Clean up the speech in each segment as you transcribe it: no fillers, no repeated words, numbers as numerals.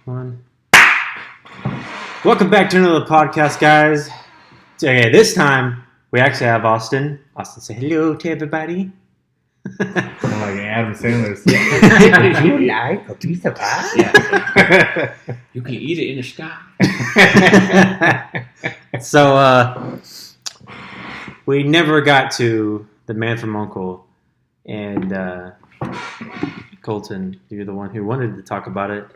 One. Welcome back to another podcast, guys. Okay, this time we actually have Austin. Austin, say hello to everybody. I'm like Adam Sandler's. You like a piece of pie? Yeah. You can eat it in the sky. So, we never got to The Man from U.N.C.L.E. And Colton, you're the one who wanted to talk about it.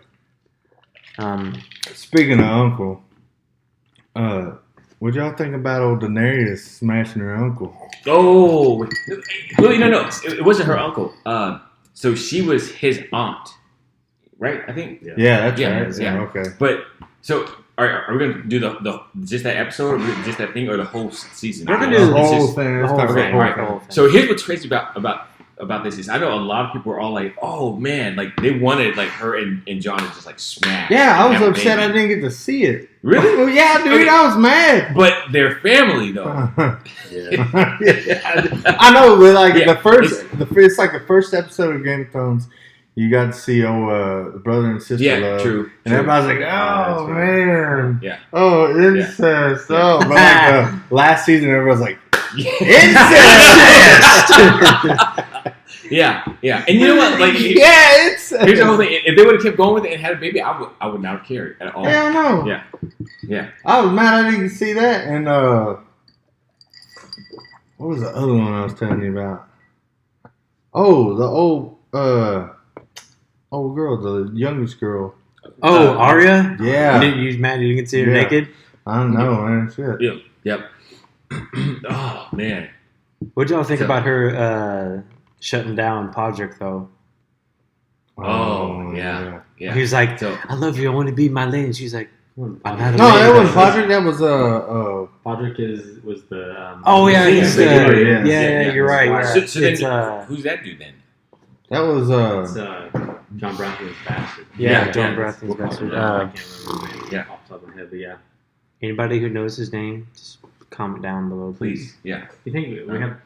Speaking of uncle, what y'all think about old Daenerys smashing her uncle? Oh, no. It wasn't her uncle. So she was his aunt, right? I think. Yeah, that's Yeah, right. yeah. Okay. But so are we gonna do the just that episode, or just that thing, or the whole season? We're gonna The do whole just- thing. the Let's whole talk thing, about right, the the whole whole thing. thing. So here's what's crazy about this is I know a lot of people are all like, oh man, like they wanted like her and John to just like smash. Yeah, I and was have a upset I baby. didn't get to see it. Really? Well, yeah, dude, Okay. I was mad. But their family though. I know, but like Yeah, it's like the first episode of Game of Thrones. You got to see the brother and sister Yeah, love, true. and everybody's like, "Oh that's right. man, Yeah. oh incest." Yeah. Oh, but like last season, everyone's like, Yeah. And you know what? Like, "Yeah, it's." here's the whole thing. If they would have kept going with it and had a baby, I would not have cared at all. Hell no. Yeah. I was mad I didn't see that. And what was the other one I was telling you about? Oh, the old girl, the youngest girl. Oh, Arya? Yeah. You mad you didn't see her Yeah. naked? I don't know, man. Shit. Yep. Oh man. What'd y'all think So- about her shutting down Podrick, though? Oh, yeah. He was like, So I love you, I want to be my lady. And she's like, I'm not a No, lady. that wasn't Podrick. That was Podrick was the. Oh, yeah, he's the. Yeah, Yeah, yeah. you're right. Wow. Yeah. So then, It's, who's that dude then? that was It's John Bronthe's bastard. Yeah, John yeah. Baratheon's bastard. I can't remember his name Yeah. off the top of my head, but yeah. Anybody who knows his name, just comment down below, please. Yeah. You think we have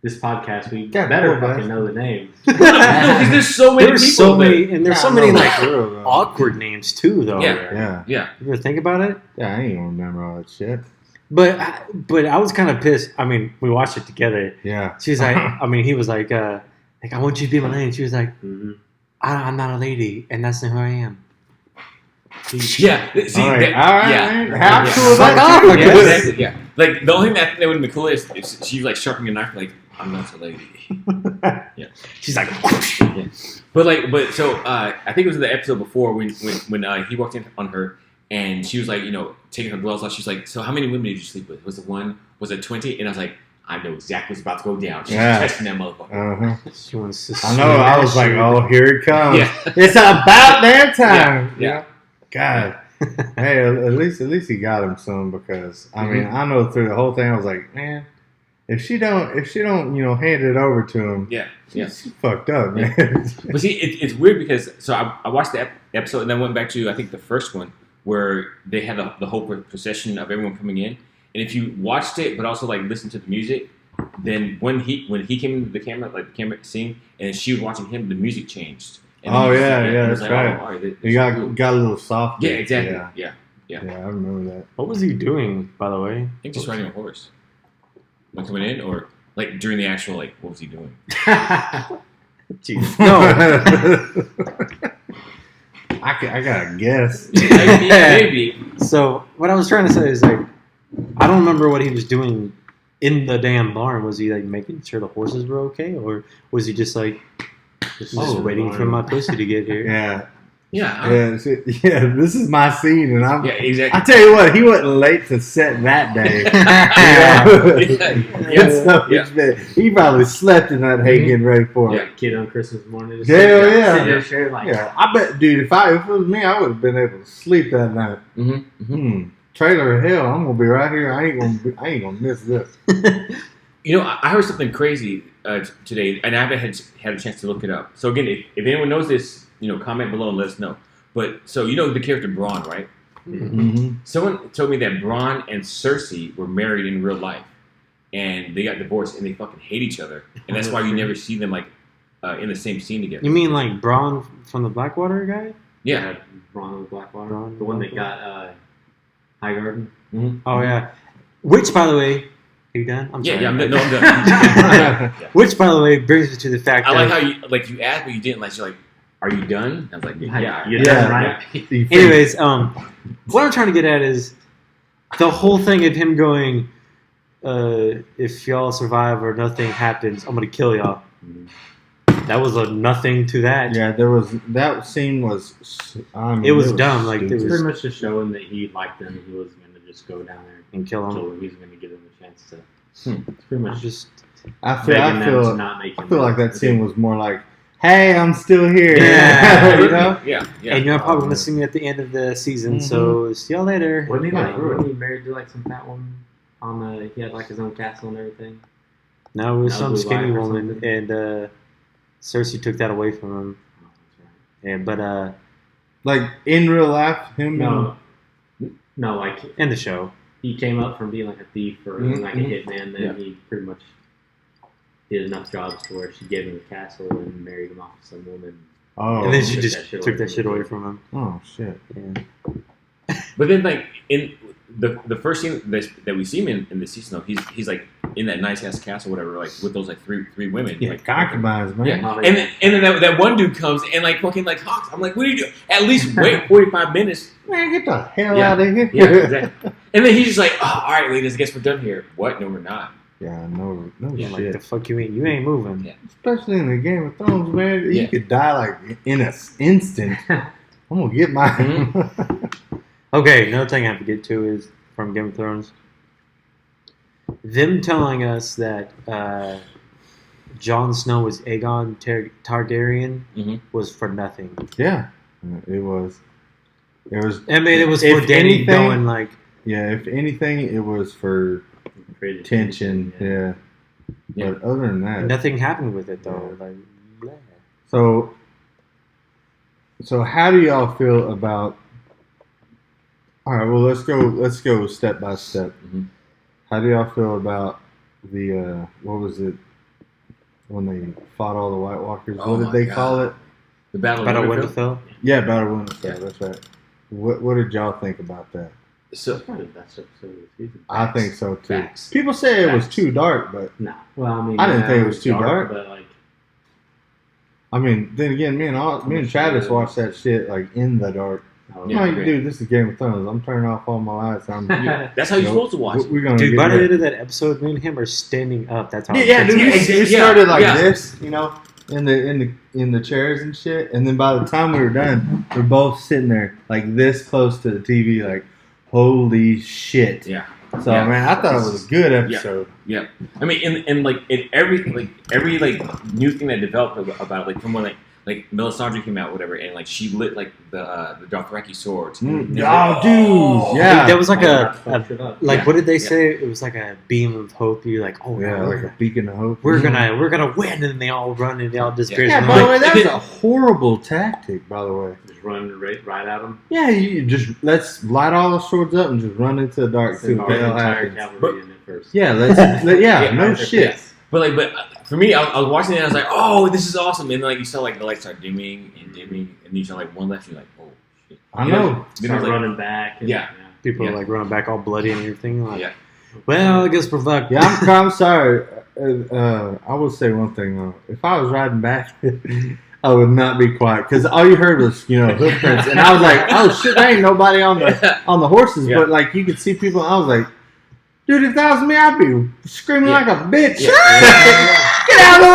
this podcast? We Yeah, better poor fucking bastard. know the name. Because there's so many There's people. so that- many, and there's so I many know like for real, though. awkward names too, though. Yeah. Yeah, You ever think about it? yeah. I ain't gonna remember all that shit. But I was kind of pissed. I mean, we watched it together. Yeah. She's like, I mean, he was like, I want you to be my lady. And she was like, Mm-hmm. I'm not a lady, and that's not who I am. Yeah. See, All right, that- all right, yeah. man. How Yeah. cool is Fuck that? off, too? I Yeah, guess. exactly. Yeah. Like the only thing that would have been cool is if she's like sharpening a knife, like I'm not a lady. She's like, But so I think it was the episode before when he walked in on her and she was like, taking her gloves off. She's like, so how many women did you sleep with? Was it one? Was it 20? And I was like, I know exactly what's about to go down. She's Yeah. testing that motherfucker. Uh-huh. she wants to. I know. I was like, oh, here it comes. Yeah. It's about damn time. Yeah. God. Hey, at least he got him some because I mean I know through the whole thing I was like, man, if she don't hand it over to him, Yeah. she's fucked up, man. But see, it's weird because so I watched the episode and then went back to I think the first one where they had the whole procession of everyone coming in, and if you watched it but also like listened to the music, then when he came into the camera, like the camera scene, and she was watching him, the music changed. And Oh, then yeah, and yeah, it was that's like, right. all right, this He is got cool. a little soft. Yeah, exactly. Yeah. Yeah. I remember that. What was he doing, by the way? I think just riding a horse. Like coming in, or like during the actual like, what was he doing? Jeez. No. I gotta guess. Maybe. So what I was trying to say is like, I don't remember what he was doing in the damn barn. Was he like making sure the horses were okay, or was he just like just waiting for my pussy to get here? Yeah. Yeah. This is my scene, and I'm. Yeah. Exactly. I tell you what, he wasn't late to set that day. He probably slept in that hay getting ready for it. Yeah. Kid on Christmas morning. Just Hell sitting yeah. Sitting there sharing like, Yeah, I bet, dude. If it was me, I would have been able to sleep that night. Mm-hmm. Trailer hell, I'm gonna be right here. I ain't gonna miss this. I heard something crazy today, and I haven't had a chance to look it up. So again, if anyone knows this, comment below and let us know. But so the character Bronn, right? Mm-hmm. Someone told me that Bronn and Cersei were married in real life, and they got divorced, and they fucking hate each other, and that's why you never see them like in the same scene together. You mean like Braun from the Blackwater guy? Yeah, Ronald Blackwater, Ron the one that Blackwater. got High Garden. Oh yeah. Which, by the way, are you done? I'm sorry. I'm done. Which, by the way, brings me to the fact I like that how you asked, but you didn't. Like, you're like, "Are you done?" I was like, "Yeah." You're Yeah. done, right? anyways, what I'm trying to get at is the whole thing of him going, if y'all survive or nothing happens, I'm gonna kill y'all. That was a nothing to that. Yeah, there was that scene was. I mean, It was dumb, like, it stupid. It's was- pretty much just showing that he liked them. He was going to just go down there And kill him. kill him. He was going to give them a chance to. Hmm. It's pretty I'm much just I feel. begging I them to feel. not make him. I feel like that scene was more like, "Hey, I'm still here." Yeah. You know. Yeah. and you're probably gonna see me at the end of the season. So see y'all later. Wasn't he Yeah. wasn't he married to like some fat woman? He had like his own castle and everything. No, it was some Malibu skinny Life or woman, something. and Cersei took that away from him. Oh, that's And but Like in real life, him. right. No, like in the show, he came up from being like a thief or Mhm, like a hitman. Then Yeah. he pretty much did enough jobs to where she gave him a castle and married him off to some woman. Oh. and then she took just that shit took away that from shit him. away from him. Oh shit. Yeah. But then, like in the first scene that we see him in the season, though, he's like in that nice ass castle, whatever, like with those like three women. Yeah, like, concubines, man. Yeah, and then that one dude comes and like fucking like hawks. I'm like, what are you doing? At least wait 45 minutes. Man, get the hell Yeah. out of here. Yeah, exactly. And then he's just like, oh, all right, ladies, I guess we're done here. What? No, we're not. Yeah, no Yeah, like shit. the fuck you ain't moving. Yeah. Especially in the Game of Thrones, man. Yeah. You could die like in an instant. I'm gonna get my. Mm-hmm. Okay, another thing I have to get to is from Game of Thrones. Them telling us that Jon Snow was Aegon Targaryen Mhm. was for nothing. Yeah, it was. It was. I mean, it was for If Dany anything- going like, Yeah, if anything, it was for Created tension. Yeah. Yeah. But other than that, nothing happened with it though. Like, yeah. So how do y'all feel about? All right, well let's go step by step. Mhm. How do y'all feel about the what was it when they fought all the White Walkers? Oh What did my they God. call it? The Battle Battle of of Winterfell. Winterfell. Yeah, Battle of Winterfell. Yeah. That's right. What did y'all think about that? So That's probably the best episode of the season. I think so too. Facts. People say it was Facts. too dark, but No, well, I mean, I didn't yeah, think it was too dark. but like, I mean, then again, me and Travis watched that shit like in the dark. oh, Yeah, I'm like, great. dude, this is Game of Thrones. I'm turning off all my lights. that's how you're supposed to watch. We're gonna Dude, get by the that. end of that episode, me and him are standing up. That's how. Yeah, dude. Yeah, We yeah, started like yeah. this, you know, in the chairs and shit, and then by the time we were done, we're both sitting there like this close to the TV, like, holy shit. Yeah. So Yeah. man, I thought it was a good episode. Yeah, I mean, in every new thing that developed about it, like from when like Melisandre came out, whatever, and like she lit like the Dothraki swords. Mm. And Oh, dude, yeah. There was like I a fucked it up. like Yeah. what did they Yeah. say? It was like a beam of hope. You're like, oh Yeah, yeah, like a beacon of hope. we're gonna win, and then they all run and they all disappear. Yeah, And by I'm the way, like, that was a horrible tactic, by the way. Just run right at him. Yeah, you just let's light all the swords up and just run into the dark. See Send what the the hell entire happens. cavalry in at first. Yeah, Yeah, no right, shit. yes. But for me, I was watching it and I was like, oh, this is awesome. And then like you saw like the lights start dimming and dimming, and you saw like one left, you're like, oh shit. I know. Then Start it was like, running back. And, Yeah. people Yeah. are like running back all bloody and everything. Like, Yeah. well, I guess we're fucked. Yeah, I'm sorry. I will say one thing though. If I was riding back, I would not be quiet because all you heard was hoof prints, and I was like, oh shit, there ain't nobody on the horses, Yeah. but like you could see people. I was like, dude, if that was me, I'd be screaming Yeah. like a bitch. Yeah. Get out of the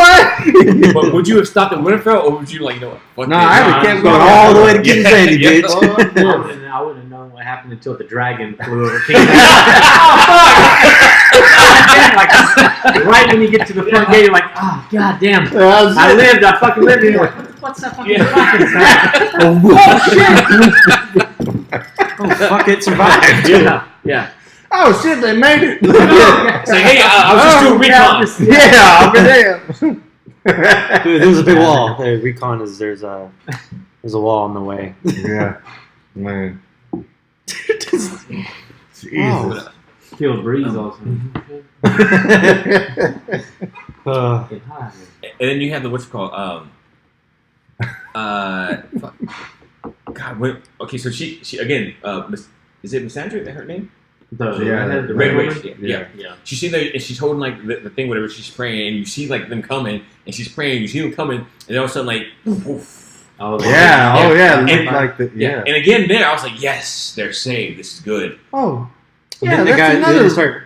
way! But would you have stopped at Winterfell, or would you like, you know what? Fuck No, this. I No, would kept I'm going going all the way to Yeah. King's Landing, Yeah. bitch. I wouldn't have known what happened until the dragon flew over King. Like, right when you get to the front gate, you're like, oh god damn, I fucking lived here. Like, what's that fucking Oh fuck it, survived. Yeah. Oh shit, they made it. Say, hey, I was just doing recon. Yeah, I'll be damned. Dude, there's a big wall. Hey, recon is there's a wall in the way. Yeah, man. Jesus. Killed Breeze also. Uh, And then you have the what's it called? Fuck. God, okay, so she again, is it Missandra? Is that her name? The The Red Witch. Yeah. Yeah. She's sitting there and she's holding like the thing, whatever. She's praying, and you see like them coming, and she's praying. You see them coming, and then all of a sudden, like, poof. Oh yeah. And- Like the, Yeah. And again, there I was like, yes, they're saved. This is good. Oh. And Yeah, then the that's guy another. they start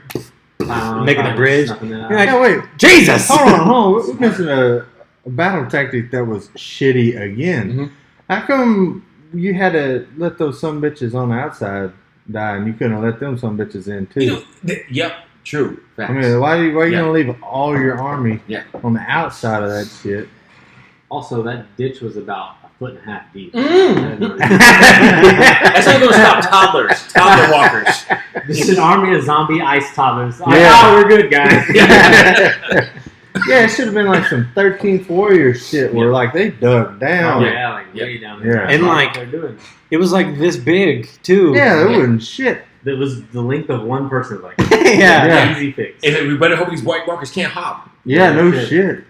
making a bridge. You're like, Yeah, wait. Jesus! Hold on. We're missing a battle tactic that was shitty again. Mhm. How come you had to let those some bitches on the outside die, and you couldn't let them some bitches in too? You know, yep, true. Facts. I mean, why are you Yeah. gonna leave all your army Yeah. on the outside of that shit? Also, that ditch was about 1.5 feet deep. Mm. That's not going to stop toddler walkers. This is an army of zombie ice toddlers. Yeah. Oh, we're good, guys. Yeah, it should have been like some 13th Warrior shit where like they dug down. Yeah, like way down there. Yeah. That's And, what like- they're doing. It was like this big too. Yeah, it wasn't shit. It was the length of one person. Like, yeah. Yeah. easy fix. And then we better hope these white walkers can't hop. Yeah, no Shit. shit.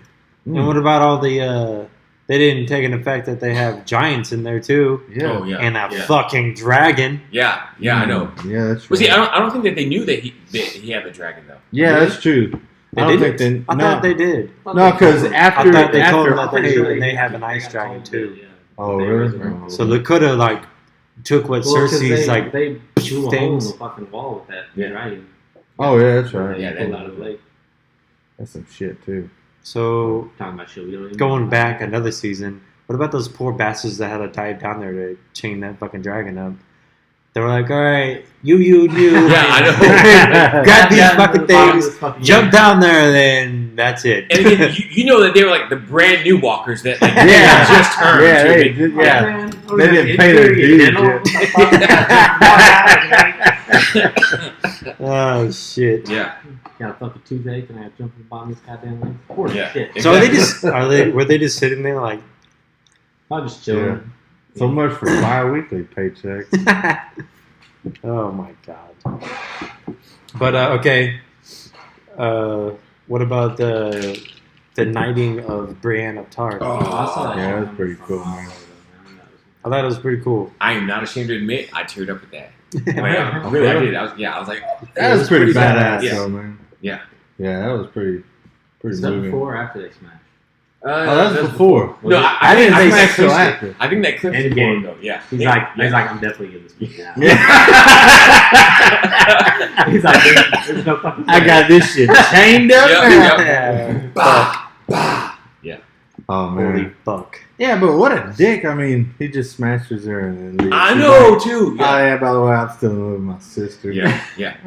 And what about all the? They didn't take into effect that they have giants in there too, Yeah. Oh, yeah. and a Yeah. fucking dragon. Yeah, I know. Yeah, that's Well, true. see, I don't think that they knew that he had the dragon, though. Yeah, that's true. They I don't didn't? think they. I No, thought they did. no, because after I thought they told them after. that they Sure, and they have an ice dragon too. Oh, They really? resurrected. Oh. So they could have like took what Well, 'cause Cersei's like. they blew a hole in things. the fucking wall with that Yeah. dragon. Oh yeah, that's right. Yeah, Pulled that- out of the lake. That's some shit too. So Talking about shit we don't even going know. back another season, what about those poor bastards that had to dive down there to chain that fucking dragon up? They were like, all right, you. Yeah, I know. Grab these Yeah, fucking the bottom things, of this fucking- jump down there, then that's it. And again, you know that they were like the brand new walkers that like, Yeah. they just turned. Yeah, to they the- did- Oh, yeah. man. Oh, They yeah, didn't it's pay their very dues dental. Oh shit! Yeah, Got a fucking toothache and I have to jump in the bottom of this goddamn lake. Poor Yeah. shit. So are they Exactly. were they just sitting there like? I'm just chilling. So much for bi-weekly paychecks. Oh my god! But okay, what about the knighting of Brienne of Tarth? Oh. I saw that. Yeah, that's pretty cool, man. I thought it was pretty cool. I am not ashamed to admit I teared up with that. Like, Yeah. really, I did. I was like, That was pretty badass, Yeah. though, man. Yeah. Yeah, that was pretty Is that moving. before or after they smashed? Oh, that was before. No, I didn't think think that that till clip's- after. I think that clip's Endgame. before him, though. Yeah. He's Yeah. like, I'm definitely getting this beat now. Yeah. He's like, there's no fucking. I got this shit chained up. Yep, now. yep. Bah, bah. Oh Holy man. fuck! Yeah, but what a dick. I mean, he just smashes her and then leaves. I She's know like, too. Oh yeah, by the way, I'm still in love with my sister. Yeah.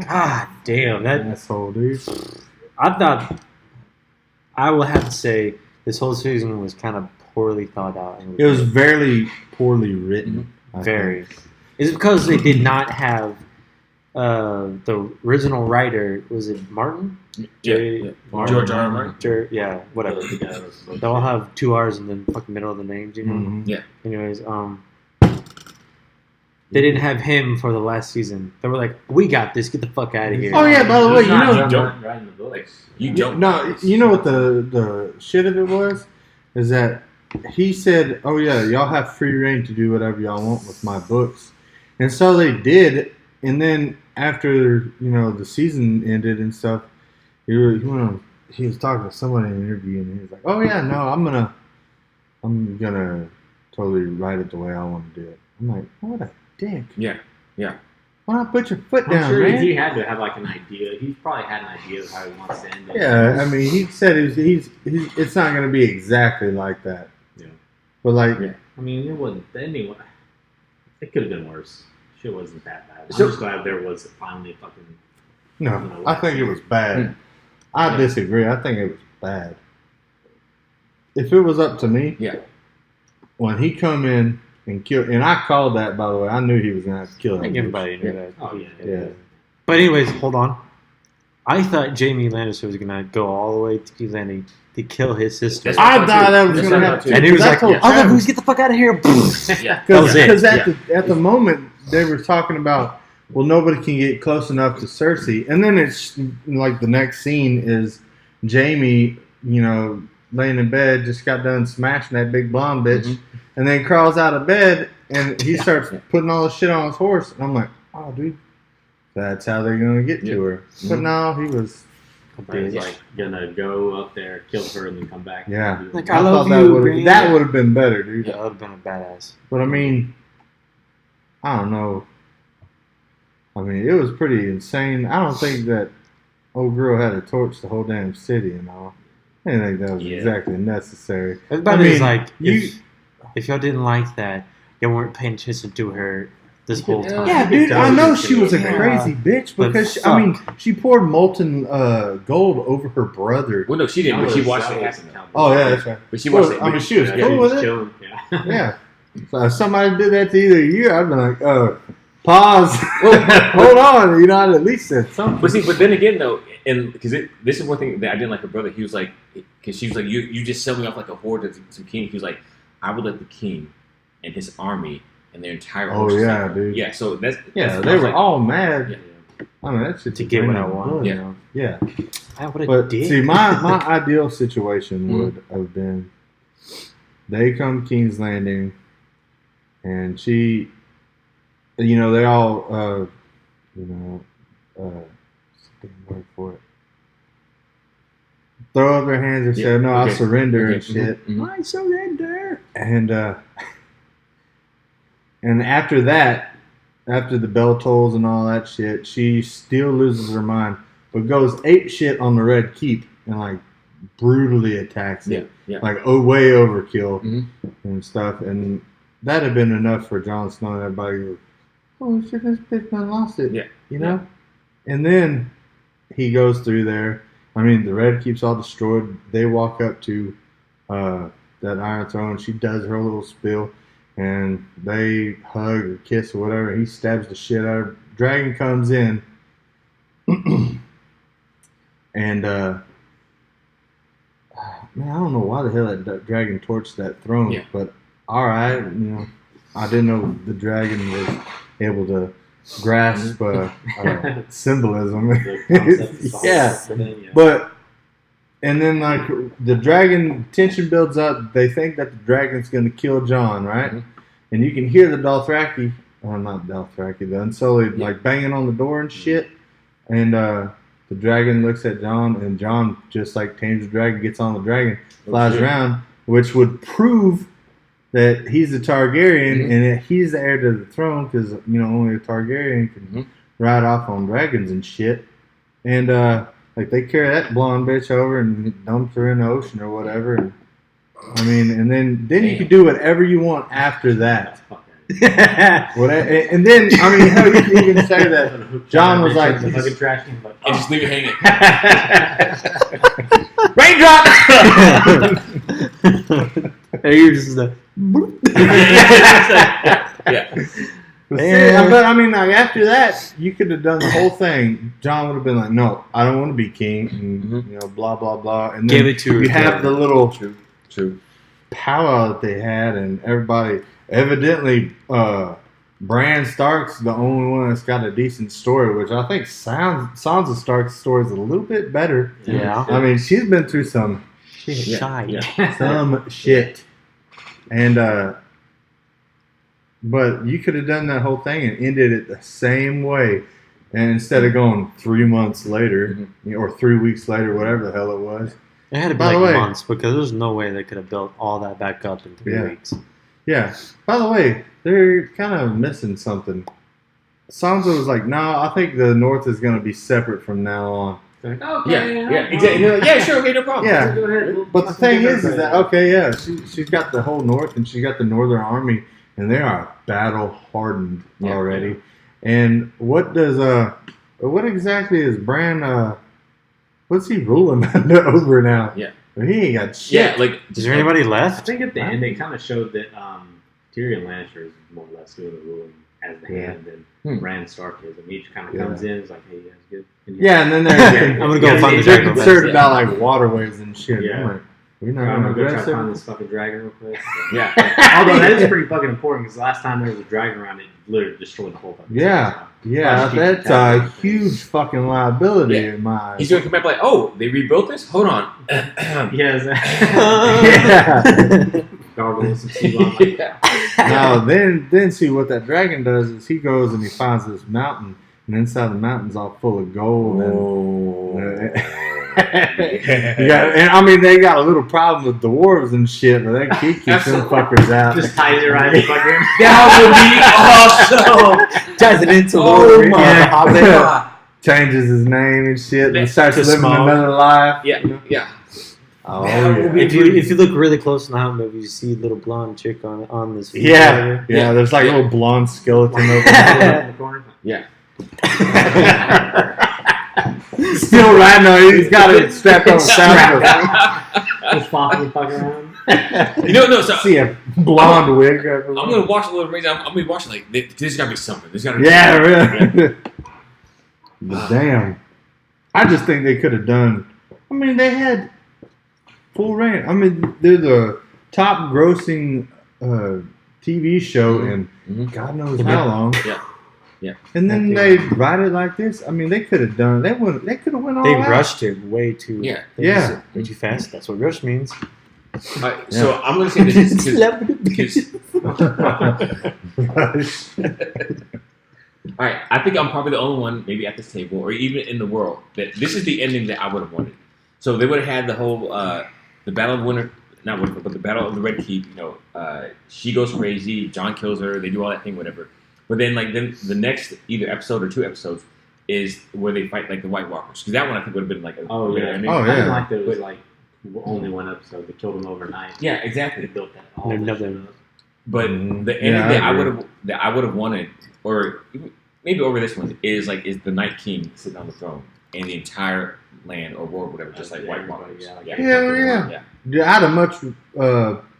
God damn that! Asshole, dude. I thought I will have to say this whole season was kind of poorly thought out. And It was very poorly written. I very. think. Is it because they did not have the original writer? Was it Martin? Yeah. George R. R. Martin. Yeah, whatever. They all have 2 R's in the fucking middle of the names, you know. Mhm. Anyways, they didn't have him for the last season. They were like, "We got this. Get the fuck out of here." Oh, yeah, by the way, He's you not know- done writing the books. Like, you don't. No, you know what the shit of it was? Is that he said, oh yeah, y'all have free reign to do whatever y'all want with my books. And so they did. And then after, the season ended and stuff, he was talking to somebody in an interview and he was like, oh yeah, no, I'm gonna totally write it the way I want to do it. I'm like, what a dick. Yeah. Why not put your foot I'm down, sure man? he had to have like an idea. He's probably had an idea of how he wants to end it. Yeah, I mean, he said he's it's not going to be exactly like that. Yeah. But like, Yeah. I mean, it wasn't anyway. It could have been worse. Shit wasn't that bad. I'm So- just glad there was finally fucking. no, I think it was bad. I Yeah. disagree. I think it was bad. If it was up to me, Yeah. when he come in and kill, and I called that, by the way, I knew he was going to have to kill I think him. everybody knew that. Oh yeah. Yeah. But anyways, hold on. I thought Jamie Lannister was gonna go all the way to King's Landing to kill his sister. That's I thought that was That's going to what I happen. thought, And he was Because I like, told "Other Travis- Goose, get the fuck out of here!" Yeah. That was it. Because Yeah. at the moment they were talking about, well, nobody can get close enough to Cersei, and then it's like the next scene is Jamie, laying in bed, just got done smashing that big blonde bitch, Mhm. and then crawls out of bed and he starts putting all this shit on his horse, and I'm like, oh, dude, that's how they're gonna get to her. But no, he was. He's like gonna go up there, kill her, and then come back. Yeah, Like, I I love thought you, that would have been better, dude. Yeah, that would have been a badass. But I mean, I don't know. I mean, it was pretty insane. I don't think that old girl had to torch the whole damn city and all. I didn't think that was exactly necessary. Everybody was like, if y'all didn't like that, y'all weren't paying attention to her this whole time. Yeah, dude, I know she was a crazy bitch because she poured molten gold over her brother. Well, no, she didn't. But she watched it happen. Oh yeah, that's right. But she watched it. I mean, she was cool with it. Yeah. So if somebody did that to either of you, I'd be like, pause. Hold on. You know, I'd at least said something. But then again, though, and because this is one thing that I didn't like her brother. He was like, because she was like, you just sell me off like a whore to some king. He was like, I would let the king and his army and their entire Oh yeah, dude. Yeah, so that's they were all mad. Yeah. I mean, that's just To get what I want. Yeah. But see, my ideal situation would have been they come King's Landing, and she, you know, they all, word for it. Throw up their hands and say, "No, I surrender," and shit. I surrender. And after that, after the bell tolls and all that shit, she still loses her mind, but goes ape shit on the Red Keep and like brutally attacks it, like way overkill and stuff. And that had been enough for Jon Snow and everybody. Goes, oh shit, this bitch man lost it, you know. And then he goes through there. I mean, the Red Keep's all destroyed. They walk up to that Iron Throne. She does her little spiel. And they hug or kiss or whatever. He stabs the shit out of her. Dragon comes in. And, man, I don't know why the hell that dragon torched that throne. Yeah. But, all right, you know, I didn't know the dragon was able to grasp symbolism. But, and then, like, the dragon, tension builds up. They think that the dragon's going to kill Jon, right? And you can hear the Dothraki, not Dothraki, the Unsullied, like, banging on the door and shit. And the dragon looks at Jon, and Jon just, like, tames the dragon, gets on the dragon, flies around, which would prove that he's a Targaryen and that he's the heir to the throne because, you know, only a Targaryen can ride off on dragons and shit. And, like, they carry that blonde bitch over and dump her in the ocean or whatever. And, I mean, and then you can do whatever you want after that. And then, I mean, hell, you can even say that Jon was like, and just leave it hanging. Raindrop! And you're just the. But I mean, like, after that, you could have done the whole thing. Jon would have been like, "No, I don't want to be king," and you know, blah blah blah. And then give it to her. You have the little True. powwow that they had, and everybody evidently. Bran Stark's the only one that's got a decent story, which I think Sansa Stark's story is a little bit better. Yeah. I mean, she's been through some shit. Some shit. And, but you could have done that whole thing and ended it the same way. And instead of going 3 months later, or 3 weeks later, whatever the hell it was. It had to be like months because there's no way they could have built all that back up in 3 weeks. Yeah. By the way, they're kind of missing something. Sansa was like, "No, I think the North is going to be separate from now on." Okay. Yeah, exactly. Yeah, sure, okay, no problem. Yeah. But the thing is that, okay, yeah, she's got the whole North and she's got the Northern Army, and they are battle hardened already. And what exactly is Bran, what's he ruling over now? Yeah. He ain't got shit. Yeah, like, is there anybody I left? think at the end they kind of showed that Tyrion Lannister is more or less doing the ruling as the hand than Bran Stark is. And he just kind of comes in and is like, "Hey, you guys good?" And and then I'm gonna go find the they're dragon. concerned about like waterways and shit. Yeah. I'm like, we're not I'm going gonna to go try address to find it. this fucking dragon real quick. Yeah. Although that is pretty fucking important because the last time there was a dragon around, it literally destroyed the whole fucking city. Yeah, that's a huge fucking liability in my eyes. He's going to come back like, "Oh, they rebuilt this? Hold on." Yes. gargle with some sea moss. Now, then see what that dragon does is he goes and he finds this mountain, and inside the mountain's all full of gold. And, and I mean, they got a little problem with dwarves and shit, but they keep them fuckers out. Just ties it right in the fucking. That would be awesome. Ties it into Oh my God. Changes his name and shit, and starts To living Smaug. another life. Yeah, yeah. Oh, That would be- If you look really close in the Hobbit movie, you see a little blonde chick on this. yeah. There's like a little blonde skeleton over there. in the corner. Still riding on. He's got it strapped on the saddle. Just flopping the fuck around. No. So See a blonde wig. I'm gonna watch a little Rings. I'm gonna be watching like there's gotta be something. There's gotta be Yeah, something. really. But damn, I just think they could have done. I mean, they had full reign. I mean, they're the top grossing TV show in God knows how long. Yeah. And then they write it like this. I mean, they could have done. They could have went all They out. rushed it way too. Yeah. Way too fast. That's what rush means. Alright, so I'm gonna say this because all right, I think I'm probably the only one, maybe at this table or even in the world, that this is the ending that I would have wanted. So they would have had the whole the Battle of not Winterfell, but the Battle of the Red Keep. She goes crazy, Jon kills her, they do all that thing, whatever. But then the next either episode or 2 episodes is where they fight like the White Walkers, because that one I think would have been like a better ending. I didn't like that it was like only one episode. They killed him overnight. Yeah, exactly. They built that all They're that never- shit up. But Mhm. the ending Yeah, that I would have wanted, or maybe over this one, is the Night King sitting on the throne and the entire land or world, whatever, just like White Walkers. Yeah, like Hell yeah. Yeah,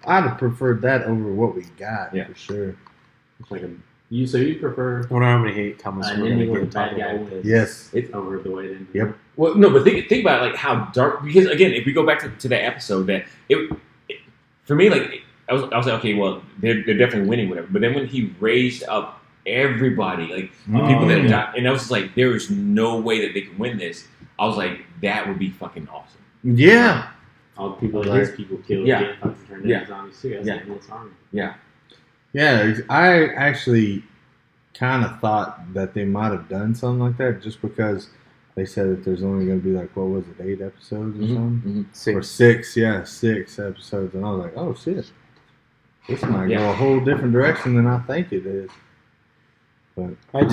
I'd have preferred that over what we got Yeah. for sure. It's like so you prefer I wonder how many hate comments an we're gonna ending where the get bad talking guy about wins? this. Yes. over the way it ended. Yep. Well, no, but think about like how dark. Because again, if we go back to that episode, that it for me, like I was like, okay, well, they're definitely winning, whatever. But then when he raised up everybody, like the Oh, people that yeah. died, and I was just like, there is no way that they can win this. I was like, that would be fucking awesome. Yeah. All the people that Like- his people killed Yeah. get fucking turned Yeah. into zombies too. That's Yeah. like this army. Yeah, I actually kind of thought that they might have done something like that just because they said that there's only going to be like, what was it, 8 episodes or something? Or 6, 6 episodes. And I was like, oh shit. This might go a whole different direction than I think it is. But I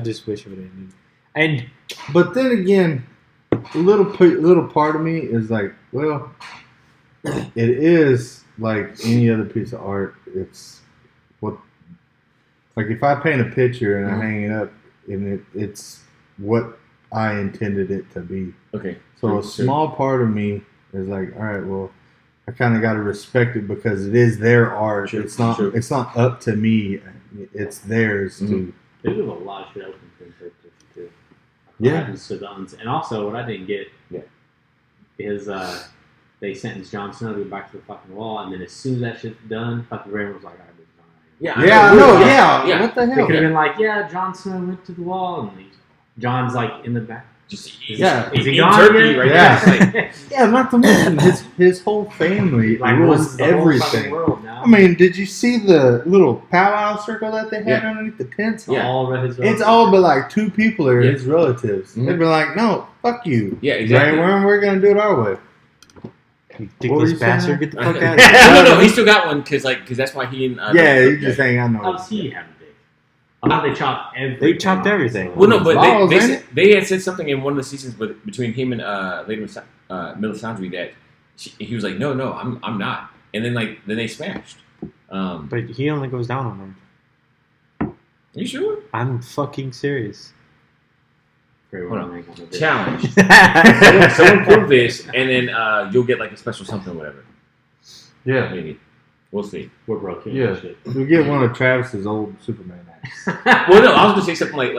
just wish it would have ended. But then again, a little part of me is like, well, it is like any other piece of art. It's what, like if I paint a picture and I hang it up, and it's what I intended it to be. Okay. So a small part of me is like, all right, well, I kind of got to respect it because it is their art. Sure, It's not. sure. It's not up to me. It's theirs to. They do a lot of shit open for interpretation too. Yeah. What happens to the and also what I didn't get is they sentenced Jon Snow to go back to the fucking wall, and then as soon as that shit's done, fucking Raymond was like, "I was fine." Yeah, I know. Yeah. What the They hell? could have been like, "Yeah, Jon Snow went to the wall," and John's like in the back. Just Yeah. Is he eat gone turkey yet? right Yeah. there. Yeah, not to mention his whole family Like rules runs the whole fucking everything. world now. I mean, did you see the little powwow circle that they had Yeah. underneath the tents? Yeah. all of his It's all but like 2 people are Yeah. his relatives. Mhm. They'd be like, "No, fuck you, Yeah, exactly. we're gonna do it our way." You What were dickless you saying? bastard, get the fuck out of no, here. no, he still got one because that's why he and Yeah, you just ain't got no. How does he have a dick? I thought they chopped everything. They chopped off. everything. Well, no, but Balls, they, ain't said, they had said something in one of the seasons between him and Lady Melisandre that he was like, no, I'm not, and then they smashed. But he only goes down on them. Are you sure? I'm fucking serious. Very Hold well, on. they got a dick. Challenge. Someone prove this, and then you'll get like a special something or whatever. Yeah, Maybe. We'll see. We're broke. yeah. We get one of Travis's old Superman acts. Well, no, I was gonna say something like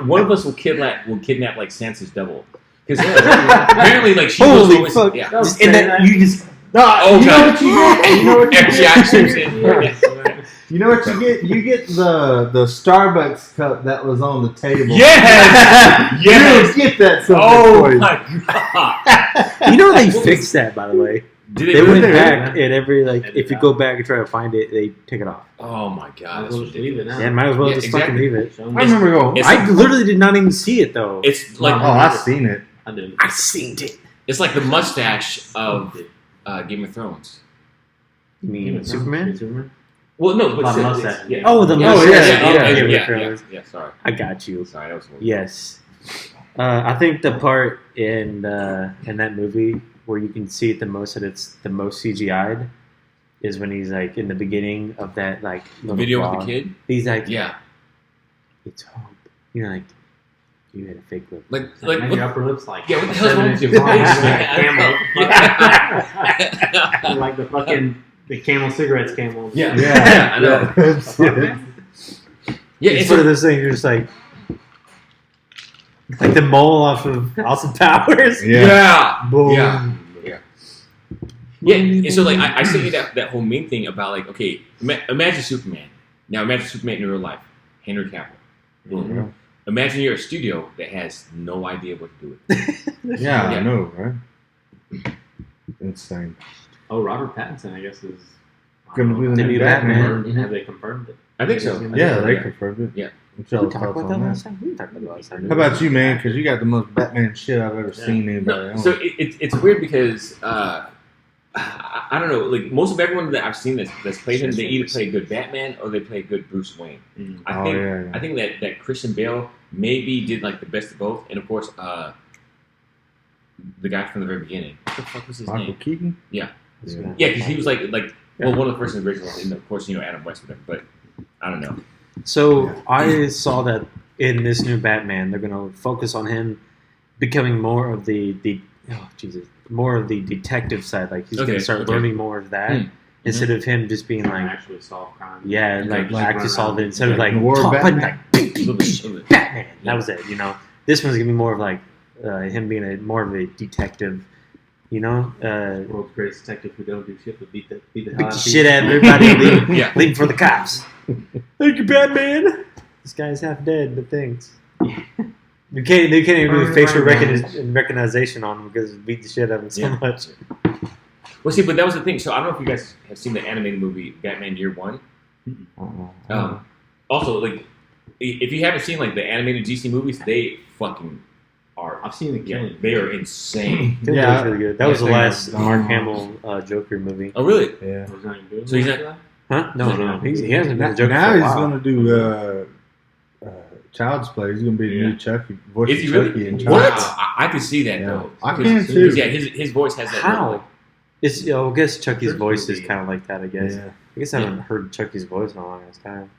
one of us will kidnap like Sansa's double because apparently like she was Holy always fuck! yeah. Don't Just say in that, that. you just Oh, you know God. what you get? You know what you FGI get? swoops in. You know what you get? You get the Starbucks cup that was on the table. Yes! Yes! You get that something Oh for you. my god! you know they fixed that, by the way. Did They really? went They back really? and every like Edit if you out. go back and try to find it, they take it off. Oh my god, that's I'll just leave it ridiculous. now. Yeah, might as well Yeah, just exactly. fucking leave it. Show 'em I this. remember going. It's I literally did not even see it though. It's like Oh, I've seen it. I did. I seen it. it's like the mustache of Game of Thrones. You mean Superman? Superman? Well, no, but Not still, mustache. it's- yeah. Oh, the Oh, mustache. yeah, yeah. Sorry, I got you. sorry, that was Yes. I think the part in that movie where you can see it the most that it's the most CGI'd is when he's like in the beginning of that like The little video with vlog. the kid. He's like, Yeah, it's hope. You're like, you had a fake lip. like And your upper lip's like. Yeah, what the hell's wrong with your 7 inches face? long. Yeah. Like the fucking the Camel cigarettes Camel. Yeah. Yeah, I know. Yeah. Yeah, It's it's one of those things you're just like the mole off of Austin Powers. yeah. Boom. Yeah. Yeah, and so like I sent you that whole main thing about like okay, imagine Superman. Now imagine Superman in real life, Henry Cavill. Boom. Yeah. Imagine you're a studio that has no idea what to do with it. Yeah, Yeah. I know, right? Insane. Oh, Robert Pattinson, I guess is Gonna be the The new new Batman. Batman. Have they confirmed it? I think so. Yeah, they Yeah. confirmed it. Yeah. What's We y'all's talked thoughts about that on last that? time. We talked about that last time. How about you, man? Because you got the most Batman shit I've ever seen anybody No, own. so it's weird because I don't know. Like most of everyone that I've seen that's played him, they either play good Batman or they play good Bruce Wayne. Mm. I Oh, think yeah, yeah. I think that Christian Bale maybe did like the best of both, and of course the guy from the very beginning. What the fuck was his Michael name? Keaton? Yeah. Yeah. Yeah, because he was like well one of the first in the original, and of course Adam West with him, but I don't know. So Yeah. I saw that in this new Batman, they're going to focus on him becoming more of the more of the detective side. Like he's going Okay, to start okay. learning more of that Hmm. instead of him just being like, Actually solve crime. yeah, Okay. like Like actually run solve it around. instead of like Noir top button, Batman? like beep, A little beep, bit, beep, a little bit. Batman. Yeah. That was it. You know, this one's going to be more of like him being more of a detective. You know, World's greatest detective who don't do shit but beat the beat hell the out of shit people. out of everybody, leaving, Yeah. leaving for the cops. Thank you, Batman. This guy's half dead, but thanks. They can't even do facial recognition on him because it beat the shit out of him so Yeah. much. Well, see, but that was the thing. So I don't know if you guys have seen the animated movie Batman Year One. Also, like if you haven't seen like the animated DC movies, they fucking are. I've seen the Yeah, killing. they are insane. That Yeah, was really good. That I was the think last I've Mark done- Hamill Joker movie. Oh, really? Yeah. Was not even doing So he's much not- of that? Huh? No. He hasn't been Now, a Joker now for a he's while. going to do Child's Play. He's going to be the Yeah. new Chucky. Voice Is he of really? Chucky in What? Child's I could see that Yeah. though. I can Because- too. Yeah, his voice has that. How? It's, I guess Chucky's Sure, voice could is be. kind of like that, I Play. guess. Yeah. I guess I haven't heard Chucky's voice in a long ass time.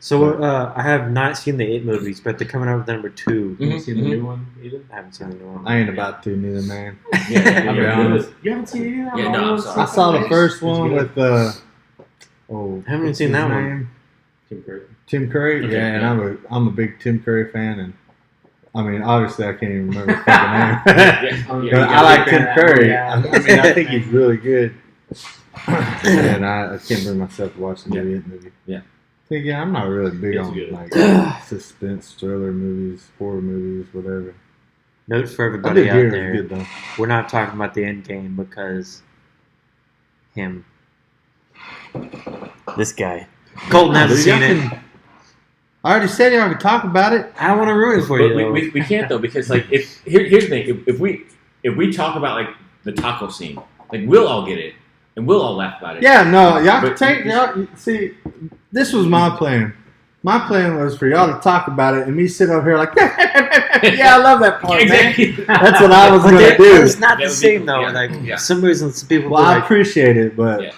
So I have not seen the 8 movies, but they're coming out with number 2. You haven't seen the Mhm. new one either? I haven't seen the new one. I ain't about to neither, man. Yeah, I'll be yeah, honest. You haven't seen it either? Yeah, no, I'm sorry. I saw the first one It's with oh, I haven't what's seen his that one. name? Tim Curry. Tim Curry. Okay, Yeah, and yeah. I'm a big Tim Curry fan, and I mean, obviously, I can't even remember his fucking name. yeah, Oh, yeah, But yeah. I like Tim Curry. Yeah. I mean, I think he's really good, and I can't bring myself to watch the movie. Yeah. So, yeah, I'm not really big It's on good. like suspense, thriller movies, horror movies, whatever. Note for I everybody did out hear it there. was good though. We're not talking about the end game because him. This guy. Colton hasn't Dude, y'all seen it. can- I already said y'all could talk about it. I don't want to ruin it for But you. though. we can't though because like here's the thing if we talk about like the taco scene like we'll all get it and we'll all laugh about it. Yeah, no, y'all can But- take y'all. See, this was my plan. My plan was for y'all to talk about it and me sit over here like, yeah, I love that part, man. Exactly. That's what I was But gonna do. it's not That the would be same cool, though. yeah. Like Yeah. some reason, some people Well, be I like, appreciate it, but Yeah.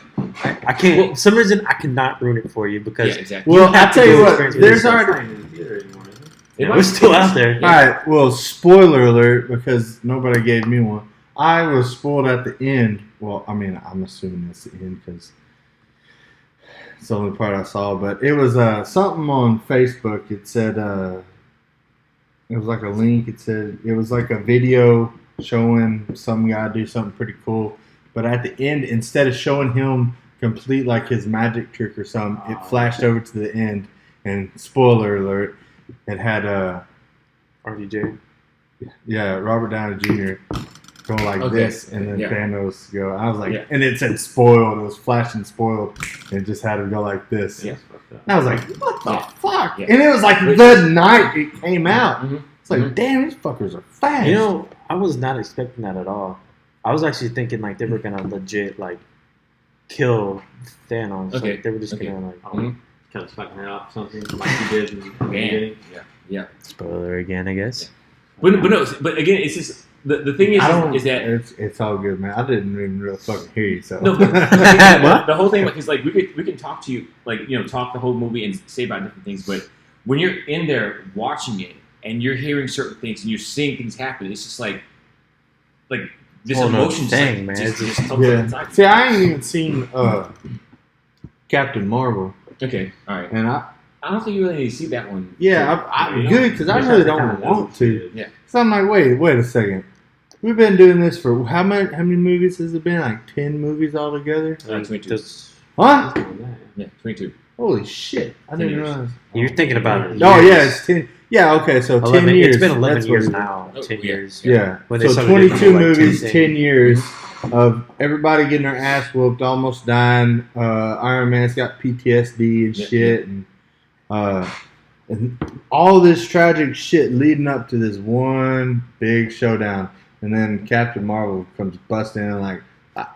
I can't. Well- for some reason, I cannot ruin it for you because Yeah, exactly. well, have I to tell you go what, experience it there's yourself. It's already. not in the theater anymore, is it? It we're might- still out there. Yeah. All right, well, spoiler alert because nobody gave me one. I was spoiled at the end. Well, I mean, I'm assuming it's the end because it's the only part I saw. But it was something on Facebook. It said it was like a link. It said it was like a video showing some guy do something pretty cool. But at the end, instead of showing him complete like his magic trick or something, it flashed over to the end. And spoiler alert, it had RDJ. yeah, Robert Downey Jr. go like Okay. this, and then Yeah. Thanos go. I was like, Yeah. and it said spoiled. It was flashing spoiled, and it just had to go like this. Yeah. That's fucked up. And I was like, what the Yeah. fuck? Yeah. And it was like the night it came out. Mhm. It's like, Mhm. damn, these fuckers are fast. You know, I was not expecting that at all. I was actually thinking like they were gonna legit like kill Thanos. Okay. Like they were just Okay. gonna like Oh, cut his fucking head off or something like he did in the beginning. spoiler again, I guess. But no, but again, it's just the thing I don't. is that it's all good, man. I didn't even really fucking hear you. So no, but What? the whole thing is like we can talk to you like talk the whole movie and say about different things, but when you're in there watching it and you're hearing certain things and you're seeing things happen, it's just like this Whole nother emotion thing, man. just It's comes up inside. yeah. See, I ain't even seen Captain Marvel, Okay, all right. and I don't think you really need to see that one. I'm You know, good because I wish really kinda don't know want what to. she did. So I'm like, wait a second. We've been doing this for how many movies has it been? Like 10 movies altogether? 22. Just- Huh? He's doing that, yeah. Yeah, 22. Holy shit! I 10 didn't years. realize. You're thinking about Oh years. yeah, it's 10. Yeah, okay, so 10 11, years. It's been 11 That's years what it is. now. Oh, 10 yeah. years. Yeah. When they So started doing, 22 like, movies, 10 10 years of everybody getting their ass whooped, almost dying. Iron Man's got PTSD and Yeah, shit, and all this tragic shit leading up to this one big showdown, and then Captain Marvel comes busting in like,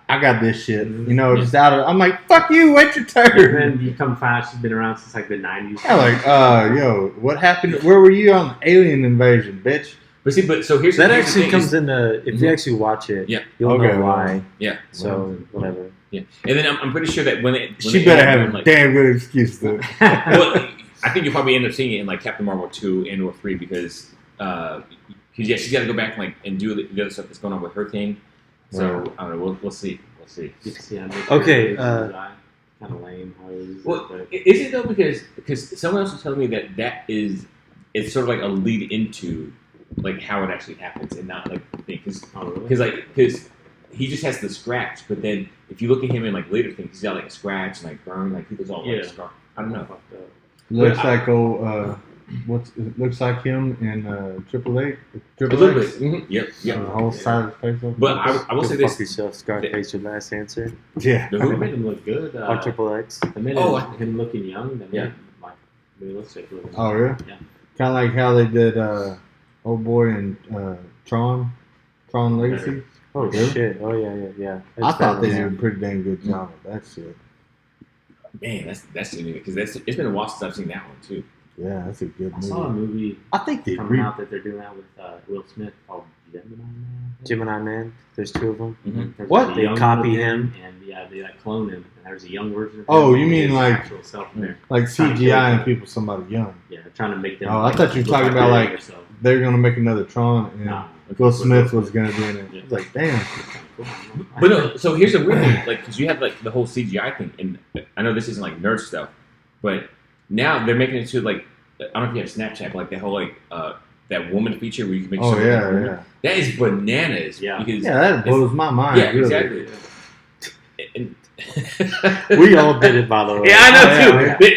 I got this shit, just out of. I'm like, fuck you, wait your And turn. then you come fast. She's been around since like the 90s. Yeah, like, yo, what happened? Where were you on the alien invasion, bitch? But see, so here's That here's the actually thing comes is- into if you actually watch it, Yeah. you'll Okay, know why. Yeah, So whatever. yeah, and then I'm pretty sure that when She they better end up have doing, a like, damn good excuse to. well, I think you'll probably end up seeing it in like Captain Marvel 2 and or 3 because she's got to go back and do the other stuff that's going on with her thing. So Right. I don't know. We'll see. You can see how much Okay, kind of lame how it is. Well, but is it though? Because someone else was telling me that it's sort of like a lead into like how it actually happens and not like the thing oh, really? because he just has the scratch, but then if you look at him in like later things, he's got like a scratch and like burn, like he was all like Yeah. scar. I don't know. Fucked up. Looks But like it looks like him in Triple H. A Triple little X. bit. Mm-hmm. Yep. The Yep. whole side of his face. Open. But I will Go say fuck this. yourself, Scarface. Your last answer yeah. The They who? made him look good. on Triple X. They made Oh, him looking young. They made Yeah. him, like realistic looking. Oh yeah. Yeah. Kind of like how they did old boy in Tron Legacy. Oh Really? shit! Oh yeah. I thought they It's did bad. a pretty dang good job of that shit. Man, that's because it's been a while since I've seen that one too. Yeah, that's a good I saw a movie. movie I think they coming out that they're doing that with Will Smith called Gemini Man. I think. Gemini Man. There's two of them. Mm-hmm. There's What? like a They young copy one of him? and yeah, they like clone him, and there's a young version. Of him Oh, you and mean his like- actual self in there? like Trying to kill CGI and them. people somebody young. Yeah, they're trying to make them. Oh, I like, thought you were look talking about, they're like, younger, so, They're gonna make another Tron, and nah, Will Smith was gonna be in it. Yeah. I was like, damn. it's kinda cool. But no, so here's the weird thing, like, because you have like the whole CGI thing, and I know this isn't like nerd stuff, but now they're making it to like I don't know if you have Snapchat, but like that whole like that woman feature where you can make Oh someone like a yeah, woman. yeah. That is bananas. Yeah. because Yeah, that blows my mind. yeah, really. exactly. And- We all did it, by the way. Yeah, I know too. Yeah,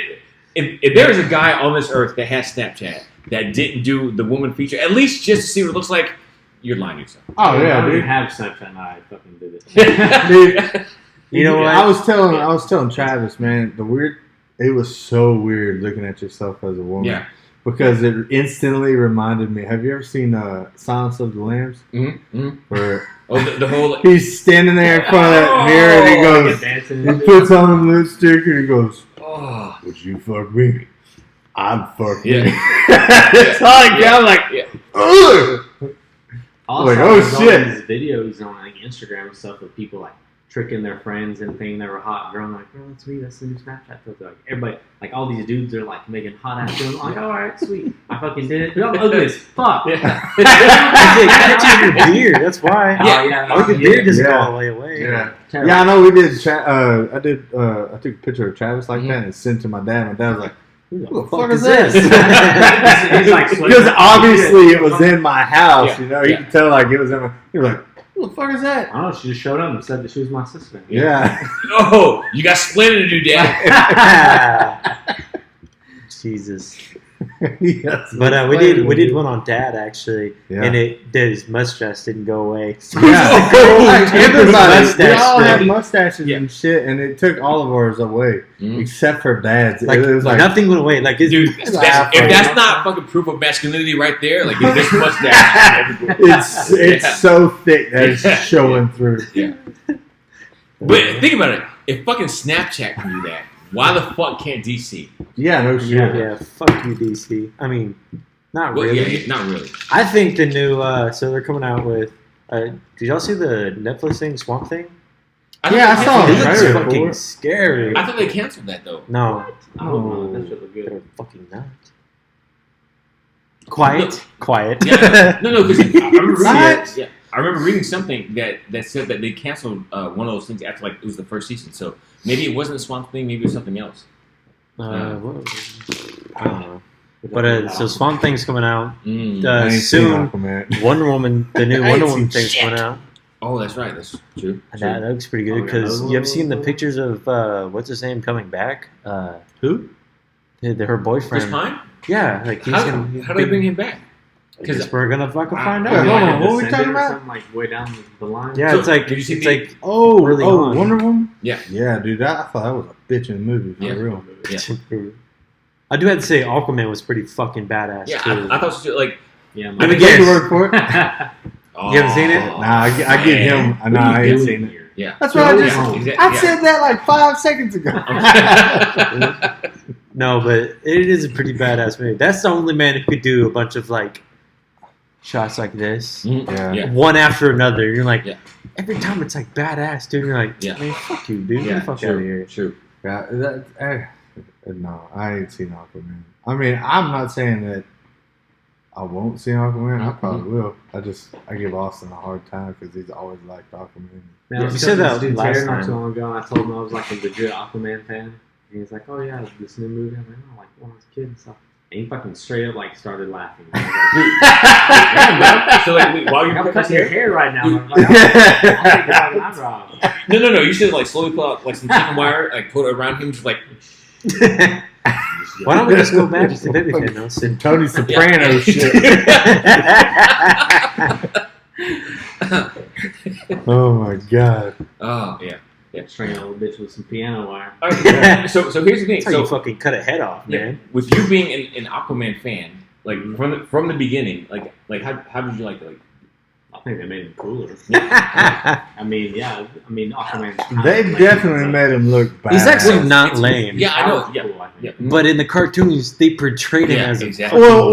If there is a guy on this earth that has Snapchat that didn't do the woman feature, at least just to see what it looks like, you're lying to yourself. Oh I yeah, don't dude. even have Snapchat, and I fucking did it. Dude, You know what? I was telling Travis, man, it was so weird looking at yourself as a woman. Yeah. Because it instantly reminded me. Have you ever seen Silence of the Lambs? Mm-hmm. Where Oh, the whole. he's standing there in front of that mirror and he goes, Dancing he and shit. puts on a lipstick and he goes, Oh. "Would you fuck me? I'd fuck Yeah. you." That's all I got. I'm like, Yeah. ugh. Also, Like, oh, there's all shit. these videos on like Instagram and stuff of people like tricking their friends and thinking they were hot. Girl, like, girl, that's me. That's the new Snapchat filter. Like, everybody, like, all these dudes are like making hot ass films. I'm like, all right, sweet. I fucking did it. Dude, I'm ugly as fuck. Yeah. You catching your beard. That's why. Oh, yeah. Oh, your beard doesn't Yeah. go all the way away. Yeah. Terrible. Yeah, I know we did. I took a picture of Travis like Mhm. that and sent to my dad. My dad was like, Who "Who the fuck is this?" He's like, Because obviously it was in my house. Yeah, You know, you yeah. could tell like it was in my. He was like, "Who the fuck is that?" I don't know. She just showed up and said that she was my sister. Yeah. Oh, you got splinter to do, Dad. Jesus. Yes, But we did one on Dad actually, Yeah. and his mustache didn't go away. Yeah. Everybody's Everybody, we mustache all have thing. mustaches Yeah. and shit, and it took all of ours away, Mhm. except for Dad's. Like, it was like, nothing went away. Like it's, Dude, It's if that's not fucking proof of masculinity right there, like this mustache. it's Yeah. so thick that it's Yeah. showing through. Yeah. But think about it. If fucking Snapchat can do that, why the fuck can't DC? Yeah, no shit. yeah, fuck you, DC. I mean, not Well, really. yeah, not really. I think the new so they're coming out with. Did y'all see the Netflix thing, Swamp Thing? Yeah, I saw It it. looks trailer for fucking it. scary. I thought they canceled that though. No, I hope not. That should look they're good. fucking not. Quiet, quiet. Yeah, no, because I remember What? I remember reading something that said that they canceled one of those things after like it was the first season. So maybe it wasn't a Swamp Thing, maybe it was something else. I don't know. But so Swamp Thing's coming out Mm. I ain't seen soon. Aquaman. Wonder Woman, the new I Wonder ain't Woman seen thing's shit. coming out. Oh, that's right. That's true. And that looks pretty good Oh, yeah, because those you have seen the ones. pictures of what's his name coming back. Who? Her boyfriend. Chris Pine? Yeah, like he's How gonna. do they bring him back? Because we're gonna fucking find Wait, out. hold on, Like a what we descendant talking or about? something, like way down the line. Yeah, So, it's like did you see it's the- like Oh, Early on. Wonder Woman? Yeah. Yeah, dude, I thought that was a bitchin' movie for Yeah. real. Yeah. I do have to say Aquaman was pretty fucking badass Yeah, too. I thought so, like. Yeah, Let me Take guess. your word for it. Oh, You haven't seen it? Nah, I give him. What Nah, are I you ain't doing seen it. here? Yeah. That's what I Yeah, just. exactly, I yeah. said that like 5 seconds ago. No, but it is a pretty badass movie. That's the only man who could do a bunch of like shots like this, Mhm. Yeah. Yeah. one after another. You're like, Yeah. every time it's like badass, dude. You're like, Yeah. man, fuck you, dude. Get Yeah, the fuck out of here. True. Yeah, no, I ain't seen Aquaman. I mean, I'm not saying that I won't see Aquaman. I probably will. I give Austin a hard time because he's always liked Aquaman. Man, Yeah, I was you said talking to that this dude's last hair not time. too long ago, and I told him I was like a legit Aquaman fan. And he's like, "Oh yeah, this new movie." I'm like, "No, like when I was a kid and stuff." And he fucking straight up like started laughing. I was like, So like, wait, while you're I'm cutting cutting your his hair, hair right now. I'm like, I'll take it out of my eyebrow. no. You should like slowly pull out like some chicken wire, like put it around him, just like. Why don't we just go back to Baby Thanos? Some Tony Soprano shit. Oh my god. Oh yeah. String a little bitch with some piano wire. All right, so here's the thing. That's how you So fucking cut a head off, yeah, man. with you being an Aquaman fan, like from the beginning, like how did you like it? Like, I think they made him cooler. Yeah. I mean, yeah. I mean, Aquaman's kind of They lame, definitely but made him look bad. He's actually Well, not it's- lame. yeah, I that know. was Yeah, cool, I think. yeah. But in the cartoons, they portrayed him Yeah, as a exactly. Whoa,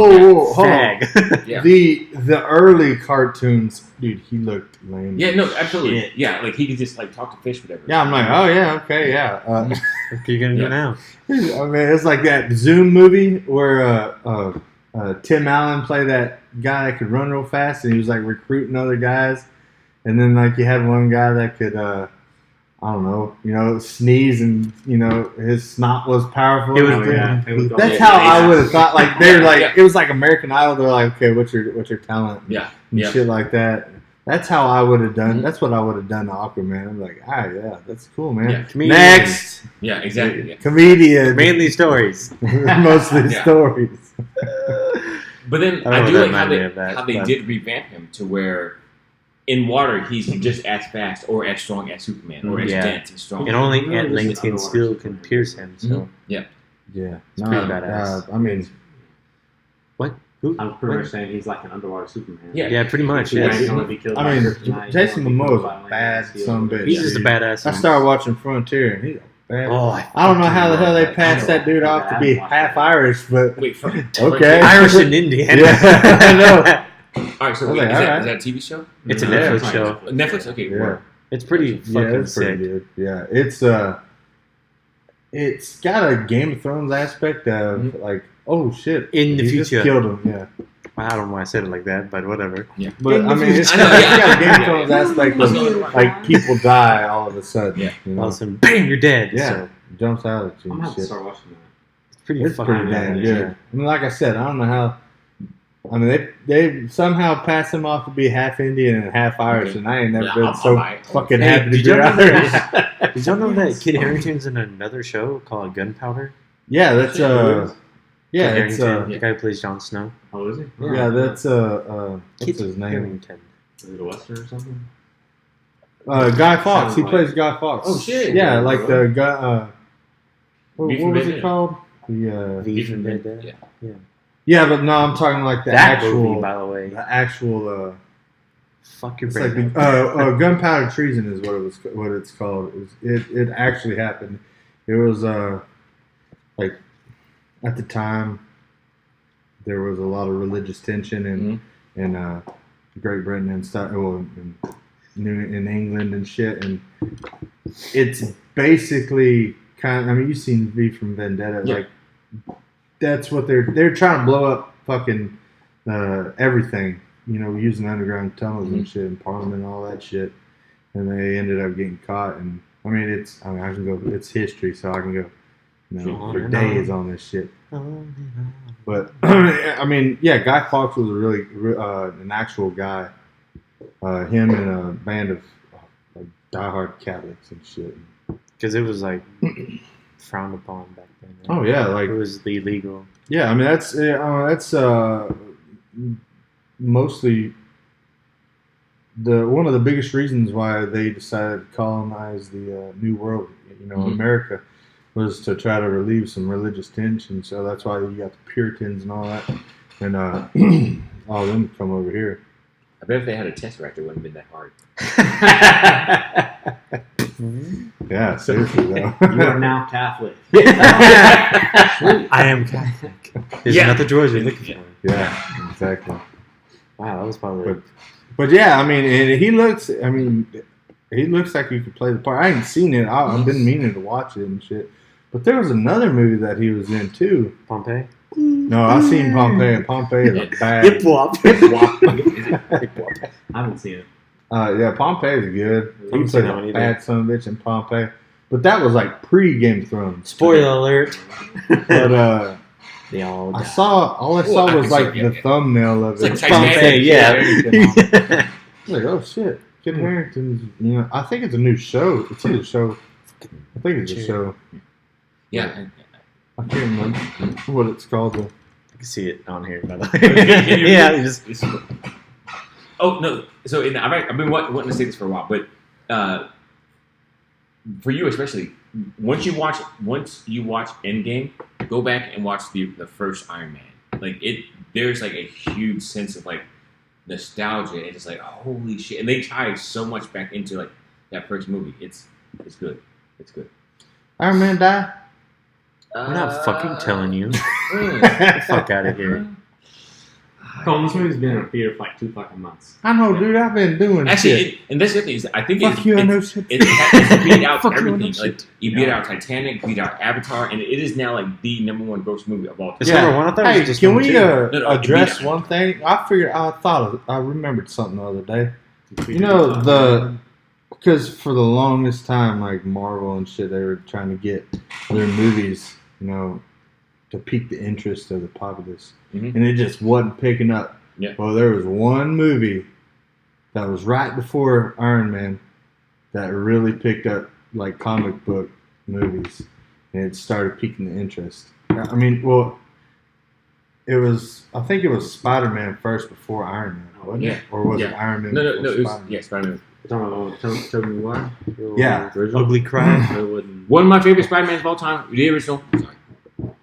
hold on. fag. Yeah. The early cartoons, dude, he looked lame. Yeah, no, absolutely. Shit. Yeah, like he could just like talk to fish, whatever. Yeah, I'm like, oh yeah, okay, yeah. What are you gonna Yeah. do now? I mean, it's like that Zoom movie where Tim Allen played that guy that could run real fast, and he was like recruiting other guys, and then like you had one guy that could, I don't know, sneeze, and his snot was powerful. It was Oh, yeah. It was That's all- how I would have thought. Like they're like, Yeah. it was like American Idol. They're like, okay, what's your talent? Yeah, And yeah. shit like that. That's how I would have done. Mhm. That's what I would have done to Aquaman. I'm like, yeah, that's cool, man. Yeah. Comedian. Next, Yeah, exactly. Yeah. comedian. Mainly stories. Mostly Yeah. stories. But then I don't I know do what like that reminded me of that, how they but- did revamp him to where in water he's just as fast or as strong as Superman or as Yeah. dense and strong. And only Yeah, Ant this is Lincoln underwater still Superman. can pierce him. So Yeah, It's pretty badass. I mean, Who? I'm pretty What? much saying he's like an underwater Superman. Yeah. Yeah, pretty much. Yeah, Yeah. he can only be killed by I mean, kryptonite, Jason he can only be Momoa is killed by a lightning, bad steel. son of a bitch. He's just a badass. I started watching Frontier, and he's a bad. Oh, I don't know how the hell they passed. passed that dude off to be half Irish, but Wait, okay. Irish and Indian. Yeah, I know. All right, so I was wait, like, is, that, alright. is that a TV show? It's a No, Netflix not show. Netflix? Okay, Yeah. word. It's pretty Yeah, fucking it's pretty sick. good. Yeah, it's got a Game of Thrones aspect of like, oh shit, In the he just future. killed him. Yeah, I don't know why I said it like that, but whatever. but In the I mean, it's future. got, I know, it's got a yeah. Game of Thrones aspect of Yeah. like people die all of a sudden. Yeah. you All know? of a sudden, bang, you're dead. Yeah. So Jumps out at you. I'm And gonna have to shit. start watching that. it's pretty It's fucking pretty damn badass, good. yeah. I mean, like I said, I don't know how. I mean, they somehow passed him off to be half Indian and half Irish, Okay. and I ain't never Yeah, been I'll so buy it. fucking Hey, happy to did be y'all know Irish. Did y'all know that Kid Harington's in another show called Gunpowder? Yeah, that's Yeah, Kit it's Harington, the guy who plays Jon Snow. Oh, is he? yeah, that's what's Kit his name? Harington. Is it a western or something? Guy Fawkes. He Sounds plays Guy Fawkes. Oh, shit. Yeah, like the guy. What V for was it Vendetta. called? The V from Vendetta. Yeah. yeah, but no, I'm talking like the That actual, movie, by the way. the actual. Fuck your It's like brain. the gunpowder treason is what it's called. It actually happened. It was like at the time there was a lot of religious tension in Great Britain and stuff. Well, in England and shit, and it's basically kind of. I mean, you've seen V from Vendetta. Yeah. Like that's what they're trying to blow up fucking everything. You know, using underground tunnels and shit, and Parliament and all that shit, and they ended up getting caught. And I mean, I can go. It's history, so I can go, for days on this shit. But I mean, yeah, Guy Fawkes was a really an actual guy. Him and a band of diehard Catholics and shit. Because it was like frowned upon back then. Oh yeah, like it was illegal. yeah. I mean, that's mostly one of the biggest reasons why they decided to colonize the New World. America was to try to relieve some religious tension. So that's why you got the Puritans and all that, and all of them come over here. I bet if they had a Tesseract, it wouldn't have been that hard. Yeah, seriously though. You are now Catholic. I am Catholic. There's Yeah. another George you're looking for. Yeah, exactly. Wow, that was probably. But yeah, I mean, and he looks. I mean, he looks like he could play the part. I ain't seen it. I've been meaning to watch it and shit. But there was another movie that he was in too. Pompeii? No, I've seen Pompeii, and Pompeii is a bad. Hip hop. I haven't seen it. Yeah, Pompeii is good. He Haven't played seen that one a either. bad son of a bitch in Pompeii. But that was like pre Game of Thrones. Spoiler alert. But They all I died. saw all I Well, saw I was can like see- the yeah. thumbnail of It's it. like Titanic. Pompeii, yeah. I was like, oh shit, Kit Harington's. I think it's a new show. It's either show. I think it's a show. Yeah. I can't remember what it's called. Though. I can see it on here, by the Can way. you- Yeah, you just. Oh no! So I've been wanting to say this for a while, but for you especially, once you watch Endgame, go back and watch the first Iron Man. Like there's like a huge sense of like nostalgia. It's just like holy shit, and they tie so much back into like that first movie. It's good. It's good. Iron Man die? I'm not fucking telling you. Mm. Get the fuck out of here. Colin, this movie's been in a theater for like 2 fucking months. I know, dude. I've been doing shit. Actually, and that's the thing is, I think Fuck you, I know shit. it beat out Fuck you, I know everything. shit. Like you beat out Titanic, beat out Avatar, and it is now like the #1 gross movie of all time. It's number one. I thought it Hey, was just can number we two. No, address it beat one thing? I remembered something the other day. You Because for the longest time, like Marvel and shit, they were trying to get their movies, to pique the interest of the populace, Mhm. and it just wasn't picking up. Yeah. Well, there was one movie that was right before Iron Man that really picked up like comic book movies, and it started piquing the interest. I mean, well, I think it was Spider-Man first before Iron Man, wasn't Yeah. it? Or was it Yeah. Iron Man? No, before it was Spider-Man? Spider-Man. talking about Tobey Maguire? Yeah. The original? Ugly Cry. I wouldn't. One of my favorite Spider-Mans of all time, the original. Sorry.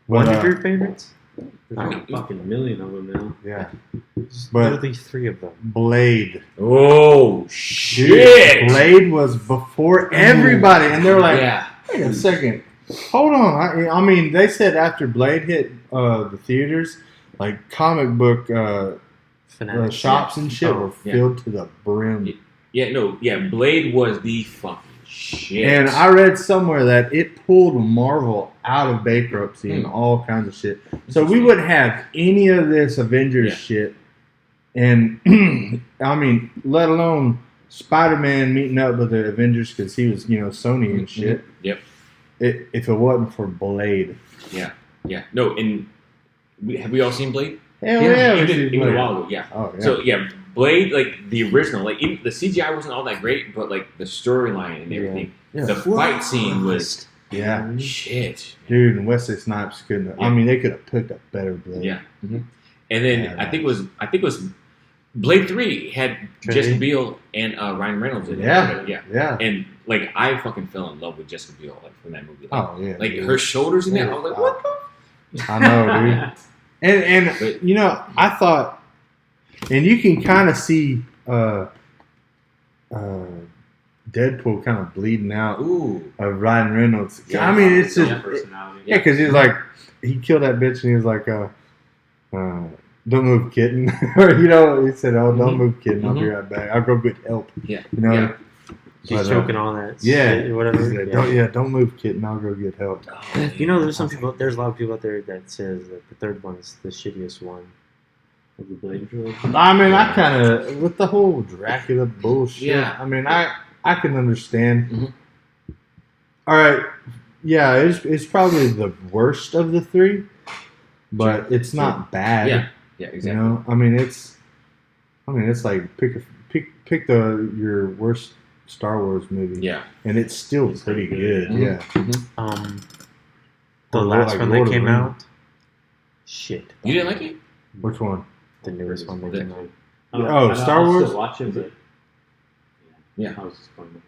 One But, of your favorites? There's like a fucking million of them now. Yeah. There's But- literally 3 of them. Blade. Oh shit! Blade was before everybody, and they're like, Yeah. wait a second, hold on. I mean, they said after Blade hit the theaters, like comic book Fanatics. shops and shit were Yeah. filled to the brim. Yeah. Blade was the fucking shit. And I read somewhere that it pulled Marvel out of bankruptcy and all kinds of shit. So we wouldn't have any of this Avengers Yeah. shit. And, I mean, let alone Spider-Man meeting up with the Avengers because he was, Sony and shit. Yep. If it wasn't for Blade. Yeah. No, and have we all seen Blade? Hell yeah. we Even, see even a Blade. while ago. Yeah. Oh, yeah. So yeah, Blade, like the original, like even the CGI wasn't all that great, but like the storyline and everything, Yeah. the fight scene was Yeah, Shit. dude, and Wesley Snipes couldn't. I mean, they could have picked a better Blade. Yeah. And then Yeah, I think it was Blade 3 had Trinity? Jessica Biel and Ryan Reynolds in it. Yeah. Yeah. And like I fucking fell in love with Jessica Biel like from that movie. Like, Oh yeah. like dude. her shoulders in there. I was like, what I know, dude. And you know, I thought, and you can kind of see Deadpool kind of bleeding out Ooh. of Ryan Reynolds. Yeah. I mean, it's just personality. yeah, because he's like he killed that bitch, and he was like, "Don't move, kitten," or you know, he said, "Oh, don't move, kitten. I'll be right back. I'll go get help." Yeah. You know. Yeah. She's But, choking on that. Yeah, shit or whatever. He said, don't move, kitten. I'll go get help. Oh, You know, there's a lot of people out there that says that the third one is the shittiest one. Of the Blade trilogy. I mean, I kind of with the whole Dracula bullshit. Yeah. I mean, I can understand. Mhm. All right, yeah, it's probably the worst of the three, but it's not bad. Yeah. Yeah, exactly. You know, I mean, it's like pick your worst Star Wars movie. Yeah. and it's still It's pretty pretty good. good. Yeah. The Or last like one Lord that of came the Rings. out. Shit. You didn't like it? Which one? The newest one that The- came out. Star I'll Wars? Still watch it, but Yeah. I was just going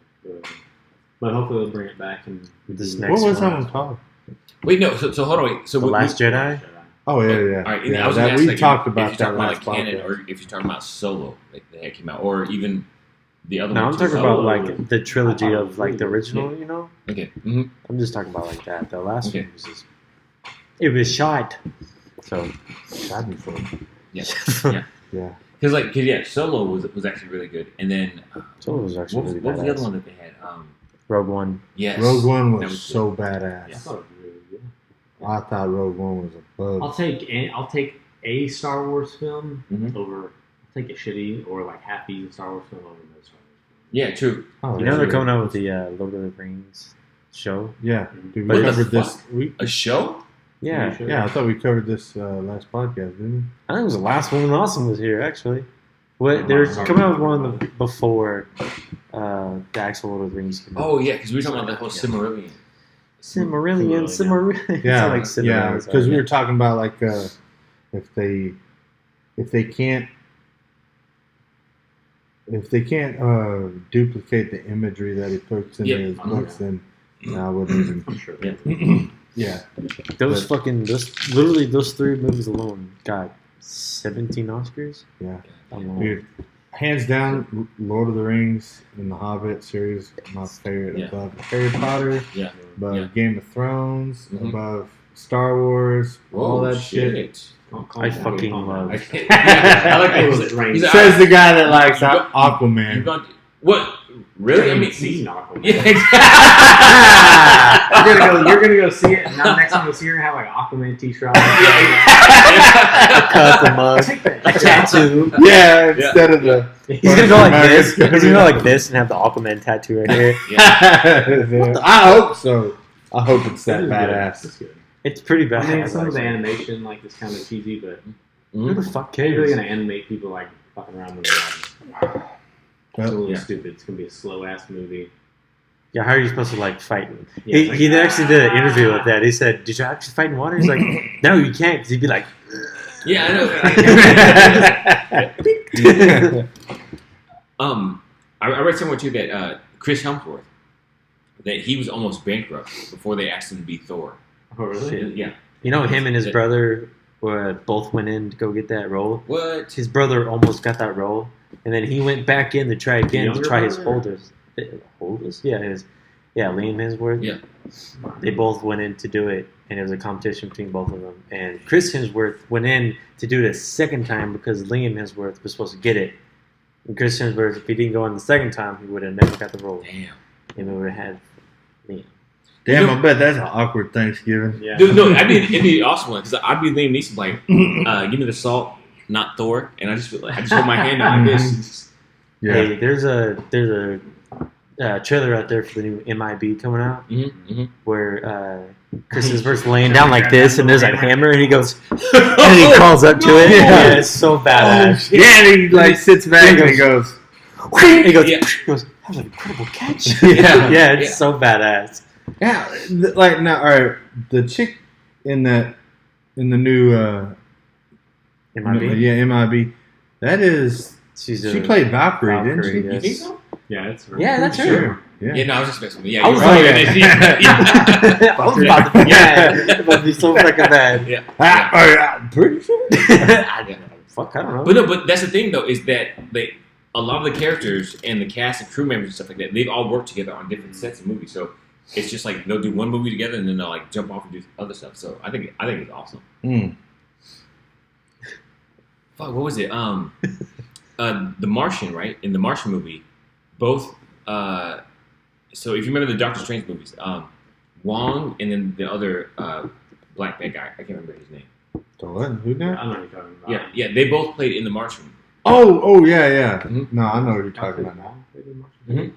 but hopefully they'll bring it back and This do- next What was one. that one called? Wait, no. So hold on. Wait. So The Last Jedi? Oh yeah, yeah. All right, and yeah I was that, gonna ask, we like, talked if about you're that talking last about like canon, podcast. or if you're talking about Solo, like that came out, or even the other No, one. I'm too. talking Solo about was- like the trilogy I thought it of was like the really good. original, you know? Okay. Mm-hmm. I'm just talking about like that. The last Okay. one was just. It was shot. So. That'd be fun. Yeah. Yeah. Because Solo was actually really good, and then Solo was actually really what was the other badass. one that they had? Rogue One. Yes, Rogue One That was was so I badass. thought it was really good. I thought Rogue One was above. I'll take a Star Wars film Mhm. over. I'll take a shitty or like half decent Star Wars film over no Star Wars Yeah, true. Oh, You know yeah. they're coming out with the Lord of the Rings show? Yeah, dude, But we the covered this. fuck? We, A show? Yeah. film. yeah, I thought we covered this last podcast, didn't I think it was the last one when Awesome was here, actually. What they're coming out with one before the actual Lord of the Rings came out. Oh yeah, because we were talking about the whole Silmarillion. Silmarillion. we? It's Yeah, not like yeah, Silmarillion. because we were talking about like if they can't duplicate the imagery that he puts into Yeah. his books, then I wouldn't even. I'm sure. Yeah. Yeah, those those three movies alone got 17 Oscars. yeah. Alone. Dude, hands down, Lord of the Rings and the Hobbit series, my favorite Yeah. above Harry Potter, Yeah. above Yeah. Game of Thrones, Mhm. above Star Wars, all Whoa, that shit. I fucking love. I like that. Those drains. He's Says the guy that likes You got- Aquaman. You've gone. What? Really? I mean, seen Aquaman. yeah. You're gonna go see it, and now next time you see her, have like Aquaman t-shirt. Cut the mug. A tattoo. Yeah, instead of the. He's gonna go like this. American. He's gonna go like this and have the Aquaman tattoo right here. I hope so. I hope it's that badass. That's good. It's pretty bad. I mean, some of the animation like is kind of cheesy, but Who the fuck they're really cares? gonna animate people like fucking around when they're like, it's a little Yeah. stupid. It's gonna be a slow ass movie. Yeah, how are you supposed to like fight? Yeah, it's like, He actually did an interview with that. He said, "Did you actually fight in water?" He's like, "No, you can't." Because he'd be like, Yeah, I know. I read somewhere too that Chris Hemsworth, that he was almost bankrupt before they asked him to be Thor. Oh really? Shit. Yeah. you know, him and his brother both went in to go get that role. What? His brother almost got that role, and then he went back in to try again to Younger try his brother? holders. Holders? Yeah, Liam Hemsworth. Yeah. They both went in to do it, and it was a competition between both of them. And Chris Hemsworth went in to do it a second time because Liam Hemsworth was supposed to get it. And Chris Hemsworth, if he didn't go in the second time, he would have never got the role. Damn. And we would have had Liam. Damn, I bet that's an awkward Thanksgiving. Yeah. Dude, no, it'd be an awesome one because I'd be Liam Neeson, like, give me the salt, not Thor, and I just hold my hand out like this. Yeah. Hey, there's a trailer out there for the new MIB coming out Mm-hmm. where Chris Hemsworth's laying down like this, and there's a hammer, and he goes, and and he crawls up to it. No. Yeah, it's so badass. Yeah, and he like sits back and he goes. He goes, Yeah. he goes, that was an incredible catch. Yeah. yeah, it's Yeah. so badass. Yeah, like now, all right. The chick in the new MIB. yeah, MIB. That is She's she played Valkyrie, didn't she? Valkyrie, You think yes. so? Yeah, it's her. Yeah, that's her. Sure. Yeah, Yeah. no, I was expecting. Yeah, I you're was right. like- Yeah. I was about to be mad. I'm about to be so fucking mad. Yeah. I'm pretty sure. Fuck, I don't know. But no, but that's the thing though, is that a lot of the characters and the cast and crew members and stuff like that, they've all worked together on different sets of movies. So it's just like they'll do one movie together and then they'll like jump off and do other stuff. So I think it's awesome. Fuck, what was it? The Martian, right? In the Martian movie, both. So if you remember the Doctor Strange movies, Wong and then the other black bad guy, I can't remember his name. So what? Who I now? know what you're talking about. Yeah, they both played in the Martian. Oh, yeah. Mhm. No, I know what you're talking about now.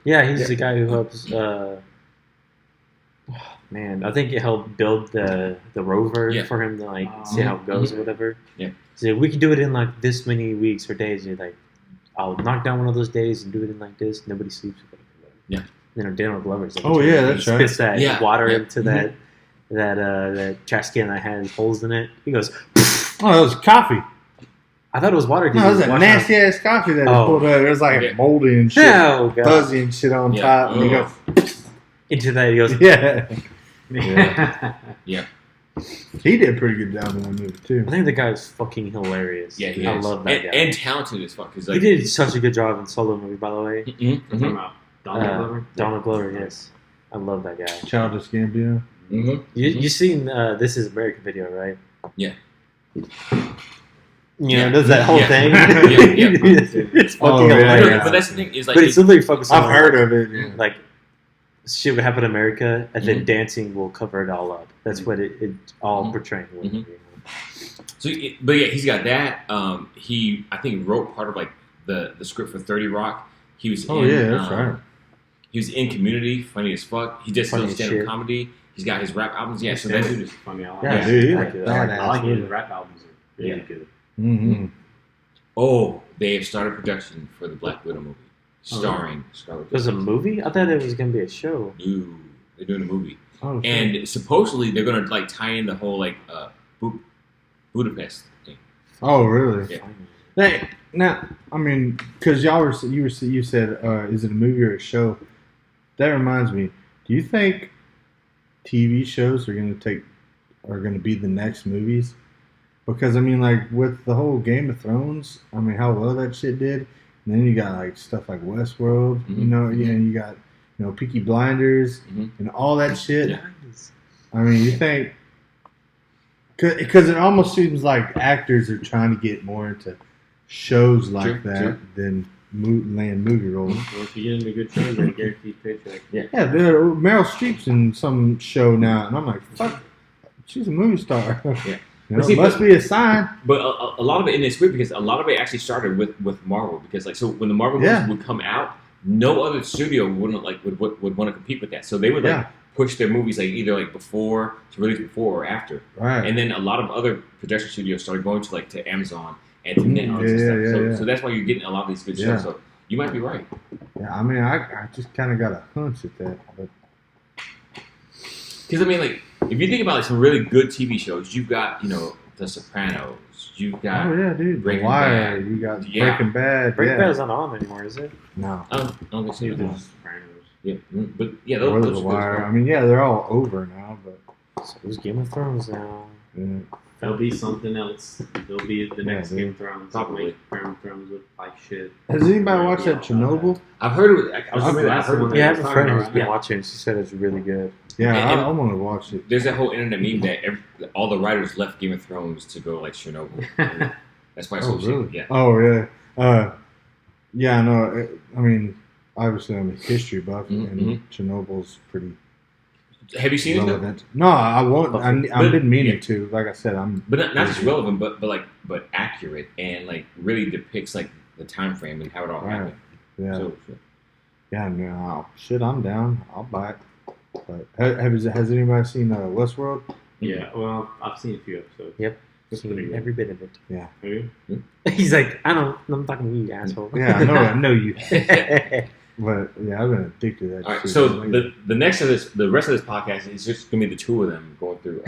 Yeah, he's the guy who helps. Man, I think it helped build the rover Yeah. for him to like see how it goes or whatever. Yeah. So we can do it in like this many weeks or days. And you're like, I'll knock down one of those days and do it in like this. Nobody sleeps. Yeah. You know, Daniel Glover's like, Oh, yeah, he that's right. spits that Yeah, water yeah. into that trash can that has holes in it. He goes, Oh, that was coffee. I thought it was water. No, it was a nasty ass coffee that he Oh. pulled out. It was like Yeah. moldy and shit, Oh god! fuzzy and shit on Yeah. top. And he Oh. goes, Into that he goes, yeah. Yeah. He did a pretty good job in that movie too. I think the guy is fucking hilarious. Yeah, he I is. love that and, guy. and talented as fuck. 'Cause, He like, did such a good job in Solo movie, by the way. Mhm, I'm talking mhm, about Donald Glover. Donald Glover, yes. I love that guy. Childish Gambino. mhm. You seen This Is America video, right? Yeah. You know, Yeah. does that whole Yeah. thing? Yeah. It's fucking Oh, yeah, hilarious. yeah. But that's the thing is like But it's literally focused on I've heard of it. Yeah. like shit would happen in America, and then Mhm. dancing will cover it all up. That's what it all Mhm. portraying. Mhm. You know? So, but yeah, he's got that. He, I think, wrote part of like the script for 30 Rock. He was. Oh, in, yeah, that's right. He was in Community, funny as fuck. He does Funny still as stand-up shit. comedy. He's got his rap albums. Yeah, so that that dude dude. is funny. I like Yeah, it. dude. He's I a like it. badass. I like dude. his rap albums are really Yeah. good. Mm-hmm. Oh, they have started production for the Black Widow movie, starring Scarlett. It was a Johansson. movie? I thought it was gonna be a show. No, they're doing a movie, Oh, shit. and supposedly they're gonna like tie in the whole like Budapest thing. Oh, really? Yeah. Hey, now, I mean, because you said, is it a movie or a show? That reminds me. Do you think TV shows are gonna be the next movies? Because I mean, like with the whole Game of Thrones, I mean, how well that shit did. And then you got like stuff like Westworld, you Mhm. know, Mhm. and you got Peaky Blinders Mhm. and all that shit. Yeah. I mean, you think because it almost seems like actors are trying to get more into shows like Sure, that sure. than land movie roles. Well, if you get into good shows, you're guaranteed paycheck. Yeah, Meryl Streep's in some show now, and I'm like, fuck, she's a movie star. Yeah. You know, But see, it must be a sign. But a lot of it, and it's weird because a lot of it actually started with Marvel because like so when the Marvel Yeah. movies would come out, no other studio would want to compete with that. So they would like Yeah. push their movies like either like before to release before or after. Right. And then a lot of other production studios started going to like to Amazon and to Netflix and Mm-hmm. Yeah, stuff. yeah, so, yeah. so that's why you're getting a lot of these good Yeah. shows. So you might be right. Yeah, I mean, I just kind of got a hunch at that. But Because I mean, like if you think about like some really good TV shows, you've got The Sopranos, you've got oh yeah, dude, The Breaking Wire, Bad. you got Yeah. Breaking Bad. Breaking yeah. Bad is not on anymore, is it? No, I don't think so. Neither Yeah. is Sopranos. Yeah, but yeah, or those The are Wire. good. I mean, yeah, they're all over now, but So it's Game of Thrones now. yeah. There'll be something else. There'll be the next dude. Game of Thrones. Probably. Make Game of Thrones look like shit. Has anybody watched that Chernobyl? I've heard it. I was I've remember that. I've heard heard it. it. Yeah, I Yeah, have a friend who's yeah. been watching it. She said it's really good. Yeah, And- I want to watch it. There's that whole internet meme that all the writers left Game of Thrones to go like Chernobyl. That's why it's Oh, so really? cheap. Yeah. Oh, yeah. Yeah, I know. I mean, obviously, I'm a history buff, Mhm, and Chernobyl's pretty Have you seen it though? relevant. No, I won't. I But- didn't mean yeah. it to. Like I said, I'm. But not just relevant, but accurate and like really depicts like the time frame and how it all Right. happened. Yeah, So, yeah. No, shit, I'm down. I'll buy it. But has anybody seen Westworld? Yeah, well, I've seen a few episodes. Yep. It's Seen pretty good. every bit of it. Have you? He's like, I'm talking to you, asshole. Yeah, I know you. But yeah, I've been addicted to that. All right, shit so lately. the rest of this podcast is just gonna be the two of them going through.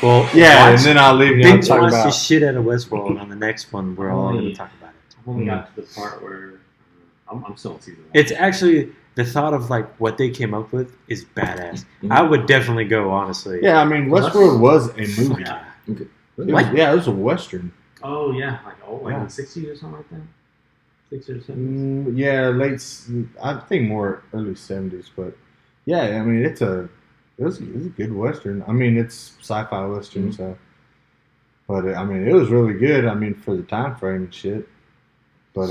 Well, yeah, watch- and then I'll leave you. binge talk watch the about. shit out of Westworld. On the next one, we're all going to talk about it. I've only got to the part where I'm still in season 1. It's actually the thought of like what they came up with is badass. Mhm. I would definitely go, honestly. Yeah, I mean, Westworld was a movie. Yeah. It was, yeah, it was a western. Oh yeah, like Yeah. in the 60s or something like that. 60s or 70s. Yeah, I think more early 70s, but yeah, I mean, it was a good western. I mean, it's sci-fi western, so. But I mean, it was really good. I mean, for the time frame and shit. But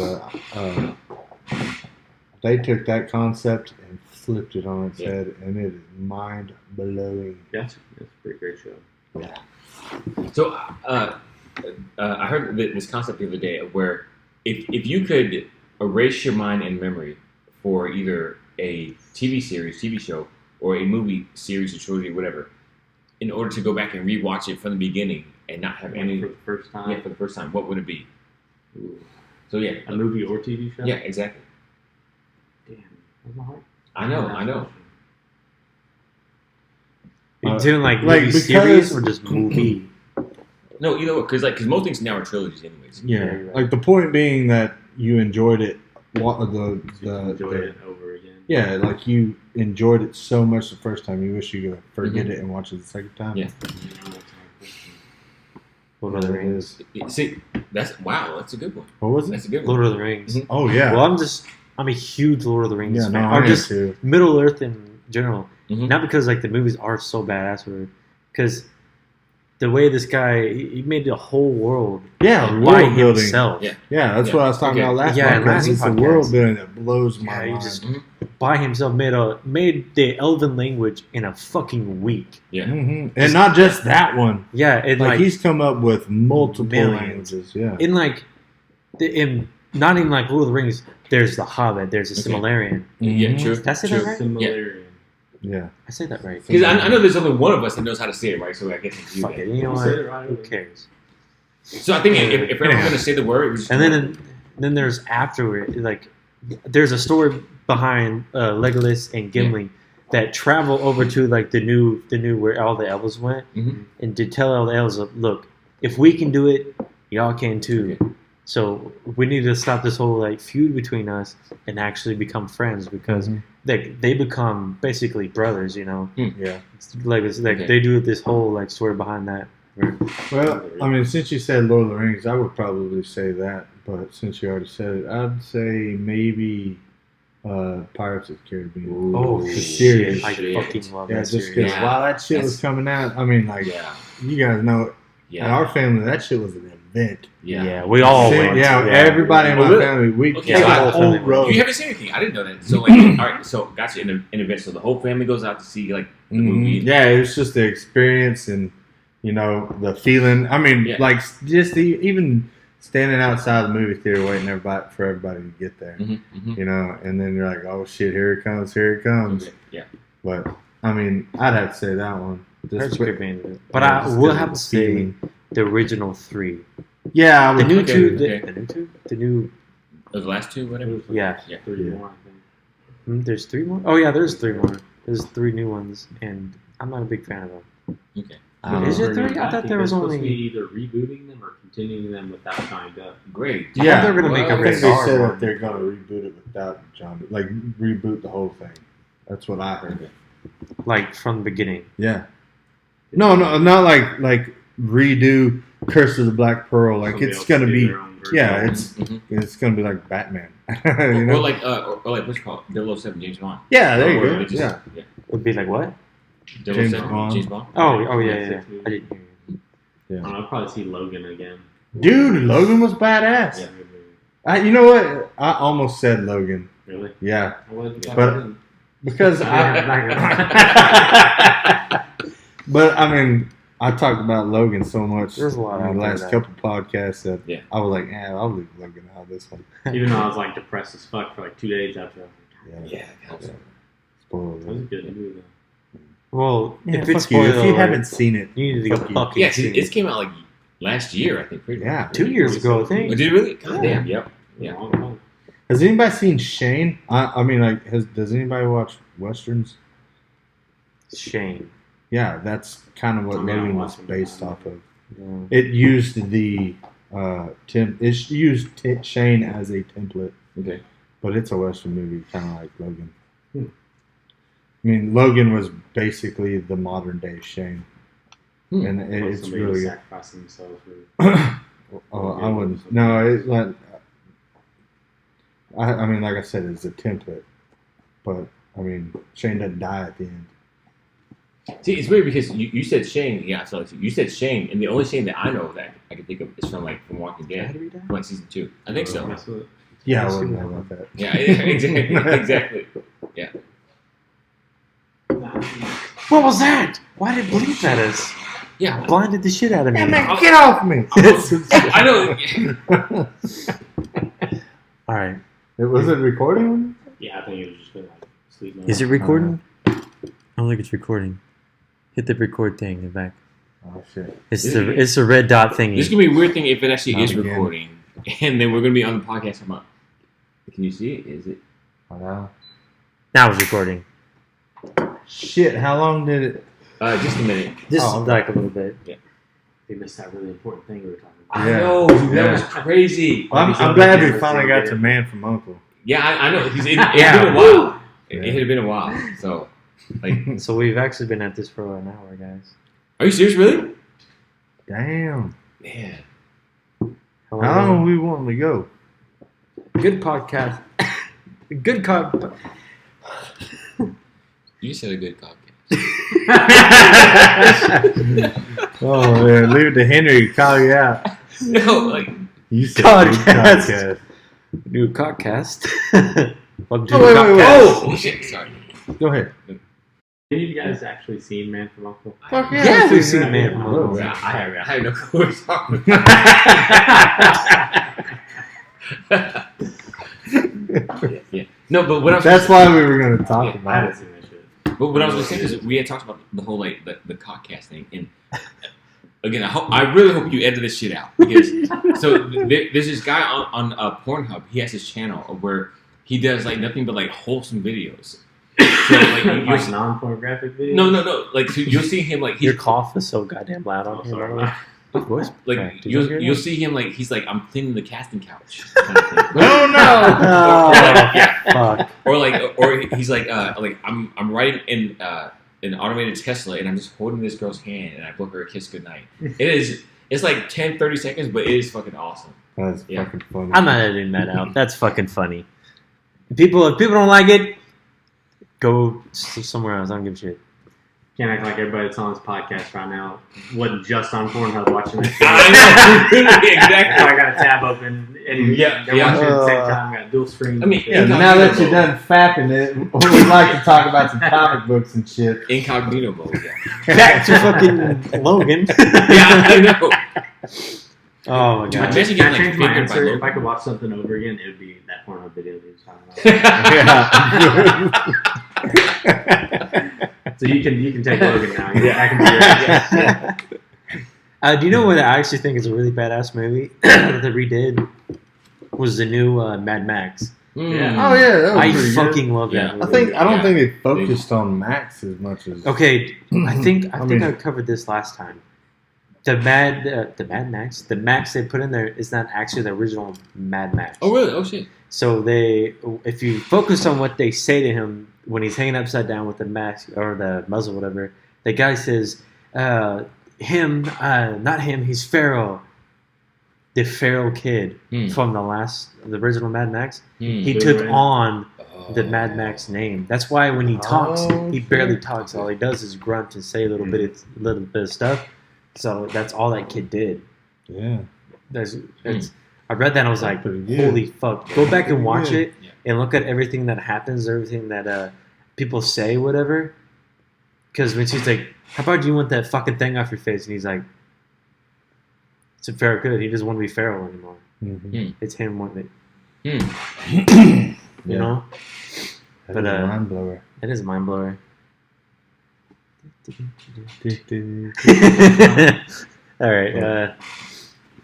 they took that concept and flipped it on its head, and it is mind blowing. That's a pretty great show. So I heard this concept the other day of where if you could erase your mind and memory for either a TV series, TV show, or a movie series or trilogy, whatever, in order to go back and rewatch it from the beginning and not have any For the first time. for the first time, what would it be? Ooh. So yeah, A movie or TV show? yeah, exactly. Damn. That's hard. I know. You're doing like like, movie because- series or just movie? No, either way, because most things now are trilogies, anyways. Yeah, you're right. like the point being that you enjoyed it. Enjoy The it over again. yeah, like you enjoyed it so much the first time, you wish you could forget Mhm. it and watch it the second time. Yeah. Lord of the Rings. See, that's a good one. What was it? That's a good one. Lord of the Rings. Mhm. Oh yeah. Well, I'm a huge Lord of the Rings yeah, no, fan. I Or am just too. Middle Earth in general. Mhm. Not because like the movies are so badass, or because the way this guy he made the whole world Yeah, by world building. himself. Yeah. Yeah, that's Yeah. what I was talking Okay. about last Yeah, podcast. last It's the podcast. world building that blows my Yeah, he mind. just- Mhm. By himself made the Elven language in a fucking week. Yeah. Mhm. And not just that one. Yeah, and Like, like he's come up with multiple Millions. languages. Yeah. in like in not even like Lord of the Rings. There's the Hobbit. There's the Okay. Silmarillion. Yeah, Mhm. true. Did I say true. that right? Similarity. Yeah. I say that right. Because I know there's only one of us that knows how to say it right, so I guess I can do Fuck that. it. You know You what? said it right. Who cares? So I think if everyone's going to say the word, we just And then there's afterward, like there's a story behind Legolas and Gimli that travel over to like the new where all the elves went, Mhm. and to tell all the elves, look, if we can do it, y'all can too. Okay. So we need to stop this whole like feud between us and actually become friends because Mhm. they become basically brothers, you know. Yeah. Like it's like Okay. they do this whole like story behind that. where- Well, I mean, since you said Lord of the Rings, I would probably say that. But since you already said it, I'd say maybe Pirates of the Caribbean. Oh The shit! series. I Shit. fucking love Yeah, that just series. because Yeah. while that shit was coming out, I mean, like, Yeah. you guys know, Yeah. in our family, that shit was an event. Yeah. we all Sit- went. yeah, everybody in Oh, my really? family, we Okay, take so the I- whole family. road. You haven't seen anything. I didn't know that. So, like, all right. So, gotcha. In an event, so the whole family goes out to see like the movie. Mhm. Yeah, it was just the experience and the feeling. I mean, Yeah. like just even standing outside the movie theater waiting for everybody to get there. Mm-hmm, And then you're like, oh shit, here it comes. Yeah. But I mean, I'd have to say that one. Pirates of the Caribbean. But Yeah, I just will 'cause have of to the say feeling. the original three. Yeah, I The would. new okay, two. okay. The new two. The new. Those last two, whatever. Yeah. Yeah. 3 Yeah. more, I think. There's three more. Oh yeah, there's three more. There's three new ones, and I'm not a big fan of them. Okay. Is it Bringing three? I back, thought there they're was supposed to only- be either rebooting them or continuing them without Johnny Depp. Great. I Yeah, thought they were gonna make I a think rated they R said one. that they're gonna reboot it without John, like reboot the whole thing. That's what I heard. Like from the beginning. Yeah. No, not like redo Curse of the Black Pearl. Like Somebody it's else gonna do be, their own version. yeah, Mhm. it's gonna be like Batman. Or you know? like what's it called? 007 James Bond. Yeah, there you Or go. they just- Yeah. Would be like what? 007 James Bond. James Bond. Oh yeah. I didn't hear you. I'll probably see Logan again. Dude, Logan was badass. Yeah. You know what? I almost said Logan. Really? Yeah, What did you But- talk about? because but I mean, I talked about Logan so much There's a lot out in the there last that- couple podcasts that Yeah. I was like, I'll leave Logan out of this one. Even though I was like depressed as fuck for like 2 days after. Yeah, Yeah. spoiler That was a alert. good movie though. Well, Yeah, if it's fuck you. If you spoiler haven't alert, seen it, you need to go fuck you. fucking Yeah, see it it. came out like last year, I think. Pretty yeah, 2 years ago, I Oh, think. did it really? God Yeah. damn. Yep. Yeah. Long time. Has anybody seen Shane? I mean, like, does anybody watch westerns? Shane. Yeah, that's kind of what I mean, Logan I'm was watching based it. off of. Yeah. It used the It used Shane as a template, Okay. but it's a western movie, kind of like Logan. Hmm. I mean, Logan was basically the modern day Shane, Hmm. and Like it's somebody really good. sacrificing themselves for. Oh, I wouldn't. No, it like. I mean, like I said, it's a template, but I mean, Shane doesn't die at the end. See, it's weird because you said Shane. Yeah, so you said Shane, and the only Shane that I know that I can think of is from Walking How Dead, do we die? from season 2. I think so. That's what- Yeah, I Let's wouldn't see know what about that. Yeah, exactly. What was that? Why did it bleep at us? Yeah, Blinded the shit out of me. Get off me! I know. All right. Was it recording? Yeah, I think it was just been like sleep mode. Is it recording? I don't think it's recording. Hit the record thing in the back. Oh shit! It's the red dot thingy. This is gonna be a weird thing if it actually Not is again. recording, and then we're gonna be on the podcast. I'm up. Can you see it? Is it? Wow. Now it's recording. Shit! How long did it? Just a minute. Just Oh, okay. like a little bit. They missed that really important thing we were talking about. I Yeah. know, dude, that Yeah. was crazy. I'm glad we finally got to Man from Uncle. Yeah, I know. It's Yeah. been a while. Yeah. It had been a while. So, like, So we've actually been at this for an hour, guys. are you serious? Really? Damn. Man. How long are we wanting to go? Good podcast. Good You said a good podcast. Oh man, leave it to Henry to call you out. No, like, You said Podcast. podcast. New podcast. Welcome to Oh, the wait, podcast. oh shit, sorry. Go ahead. Have you guys actually seen Man from Uncle? Fuck Yeah, we've seen Man from Uncle. Uncle. I have no clue what we're talking about. Yeah. No, but what I was That's why we were going to talk I about haven't it. seen that shit. But what I was going to say is we had talked about the whole like the cockcast thing, and again, I really hope you edit this shit out because there's this guy on Pornhub. He has his channel where he does like nothing but like wholesome videos. So like Like non-pornographic videos? no, like so you'll see him like Your he's cough is so goddamn loud on Oh, here. sorry. by the way. Of course. like Did you hear you'll that? see him like he's like I'm cleaning the casting couch. Kind of thing. Oh no! Oh, Yeah. fuck. Or he's like I'm riding in an automated Tesla and I'm just holding this girl's hand and I blow her a kiss goodnight. It's like 10-30 seconds, but it is fucking awesome. That's Yeah. fucking funny. I'm not editing that out. That's fucking funny. If people don't like it, go somewhere else. I don't give a shit. Can't act like everybody that's on this podcast right now wasn't just on Pornhub watching this. I know, I exactly. got a tab open. And Yeah, they're yeah. watching at the same time. Got dual screen. I mean, Yeah, now that you're done fapping it, we'd like to talk about some comic books and shit. Incognito mode. Yeah, Back to fucking Logan. yeah, I know. Oh my Dude, I god. just- I getting, like, changed my fingered by answer. If I Logan. could watch something over again, it would be that Pornhub video that he was talking about. So you can take Logan now. I can do it. Do you know what I actually think is a really badass movie that they redid? Was the new Mad Max. Mm. Oh yeah, that was I pretty fucking love Yeah. that good. movie. I think I don't Yeah. think they focused on Max as much as. Okay, I think I mean- covered this last time. The Mad Max, the Max they put in there is not actually the original Mad Max. Oh really? Oh shit. So if you focus on what they say to him when he's hanging upside down with the mask or the muzzle, whatever, the guy says, not him, he's Pharaoh. The Pharaoh kid Hmm. from the original Mad Max. Hmm. He Big took Red. on Oh. the Mad Max name. That's why when he talks, Oh, he barely shit. talks. All he does is grunt and say a little bit of stuff. So that's all that kid did. Yeah. I read that and I was like, Pretty good. holy fuck. Go back and watch Yeah. it and look at everything that happens, everything that people say, whatever. Because when she's like, how about you want that fucking thing off your face? And he's like, it's a Pharaoh good. He doesn't want to be Pharaoh anymore. Mhm. It's him wanting it, Hmm. you Yeah. know? That But, is a mind blower. It is a mind blower. All right.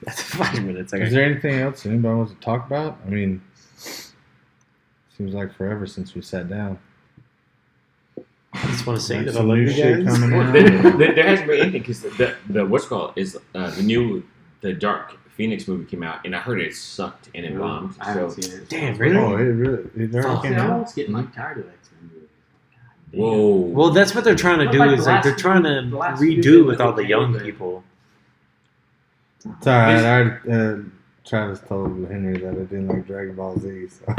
That's 5 minutes. Is there anything else anybody wants to talk about? I mean, seems like forever since we sat down. I just want to say Like that I some love new you shit guys. coming Well, out. there hasn't been anything because the what's called is the Dark Phoenix movie came out and I heard it sucked and it bombed. I haven't So seen it. Damn, Oh, really? it already Fuck. came I'm out. almost getting like tired of X-Men movies. God damn. whoa. Well, that's what they're trying to What do. about Is the like they're last trying few- to the last few redo that with all the they young made, people. It's alright. I already, Travis told Henry that I didn't like Dragon Ball Z. So.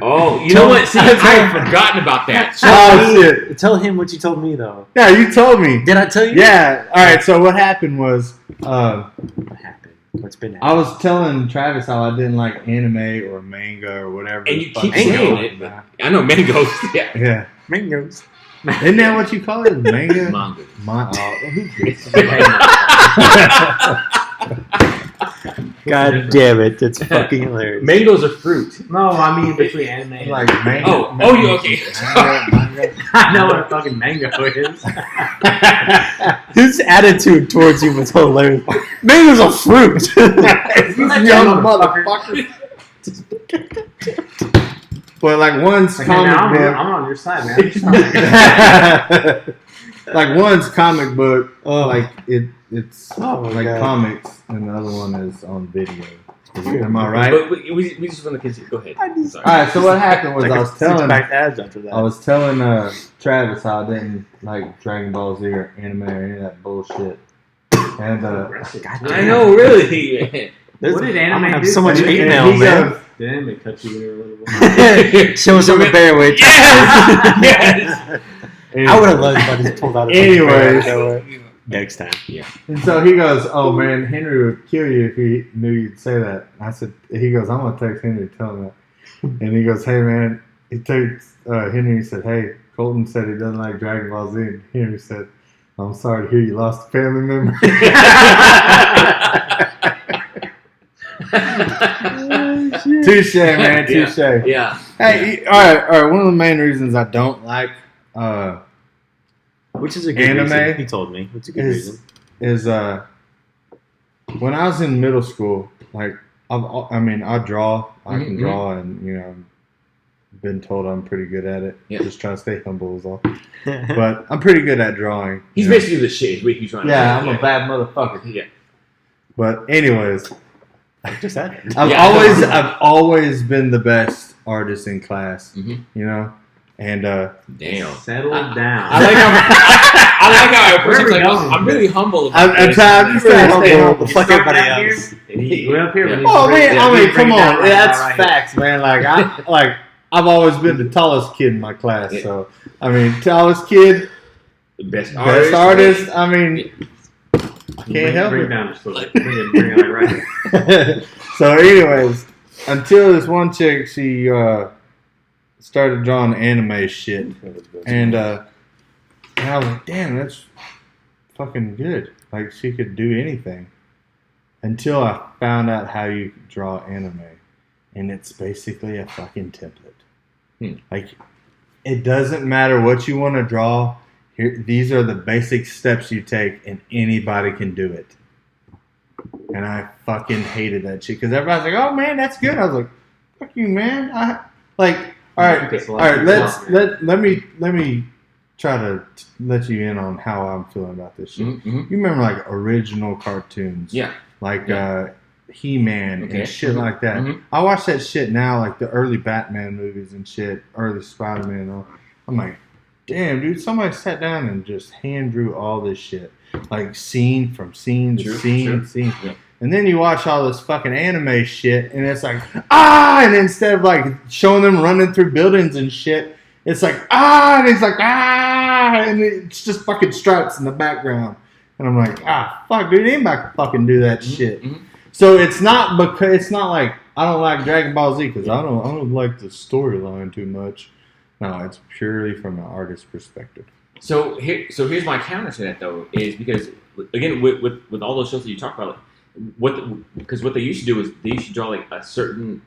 Oh, you know what? See, I had forgotten about that. Oh shit! Tell him what you told me though. Yeah, you told me. Did I tell you? Yeah. All right. So what happened was, What happened? What's been I was telling Travis how I didn't like anime or manga or whatever. And the you fuck keep it's saying called. it, but I know mangoes. Yeah. Yeah. mangoes? Isn't that what you call it? Manga. Manga. Who gives God damn it! That's fucking hilarious. Mangoes are fruit. No, I mean between anime and like manga? Oh, you okay? Manga. I know what a fucking mango is. His attitude towards you was hilarious. Mango's a fruit. Young motherfucker. But like one's Like, hey, man, comic book. I'm on your side, man. I'm just trying to- Like one's comic book, Oh. like it's Oh my like God. comics, and the other one is on video. Am I right? But we just want to continue. Go ahead. Sorry. All right. So what happened was Like I a was telling six-pack abs after that. I was telling Travis how I didn't like Dragon Ball Z or anime or any of that bullshit, and Aggressive. I know, really. There's- What did I'm anime gonna have do? so much And- hate and mail, he man. goes, Did anime cut you when you were little? Show us on the bear witch. Yes! I would have loved if I just pulled out a Anyways. bear next time. And so he goes, "Oh man, Henry would kill you if he knew you'd say that." And I said, "He goes, I'm gonna text Henry to tell him that." And he goes, "Hey man," he texts Henry. He said, "Hey, Colton said he doesn't like Dragon Ball Z." And Henry said, "I'm sorry to hear you lost a family member." Touche, man, Yeah. touche. Yeah. Hey, all right. One of the main reasons I don't like Which is a good Anime reason. He told me. It's a good is- reason. is when I was in middle school, like I draw, I can Mhm, draw, and been told I'm pretty good at it. Yeah. Just trying to stay humble is all. But I'm pretty good at drawing. He's you know. basically the shit. Is what he's trying to Yeah, say. I'm a bad motherfucker. Yeah. But anyways, Just that. I've always been the best artist in class. Mhm. And Damn. Settle I- down. I like how I like how at first Where he's are we like, going? I'm really humble. About I'm this. trying to Really stay humble. humble. Fuck Start everybody down else. here, and you go up here. Yeah. when Oh you man, bring- I you mean, bring come it down on, right that's now, right here. facts, man. Like I've always been the tallest kid in my class, Yeah. so I mean, tallest kid, Best best artist. I mean, I can't help Bring it. it down just a little bit. Bring it like right here. So, anyways, until this one chick, she started drawing anime shit, and I was like, damn, that's fucking good. Like she could do anything. Until I found out how you draw anime, and it's basically a fucking template. Like, it doesn't matter what you want to draw. Here, these are the basic steps you take, and anybody can do it. And I fucking hated that shit because everybody's like, "Oh man, that's good." I was like, "Fuck you, man!" All right. Let me try to let you in on how I'm feeling about this shit. Mm-hmm. You remember like original cartoons, Yeah. like Yeah. He-Man Okay. and shit like that. Mhm. I watch that shit now, like the early Batman movies and shit, early Spider-Man and all. I'm like, damn, dude, somebody sat down and just hand drew all this shit. Like scene from scene to Sure, scene sure. to scene. Yeah. And then you watch all this fucking anime shit, and it's like, ah! And instead of like showing them running through buildings and shit, it's like, ah! And it's like, ah! And it's just fucking stripes in the background. And I'm like, ah, fuck, dude, anybody can fucking do that shit. Mhm. So it's not like I don't like Dragon Ball Z because I don't like the storyline too much. No, it's purely from an artist's perspective. So here's my counter to that though, is because again with all those shows that you talk about, because what they used to do is they used to draw like a certain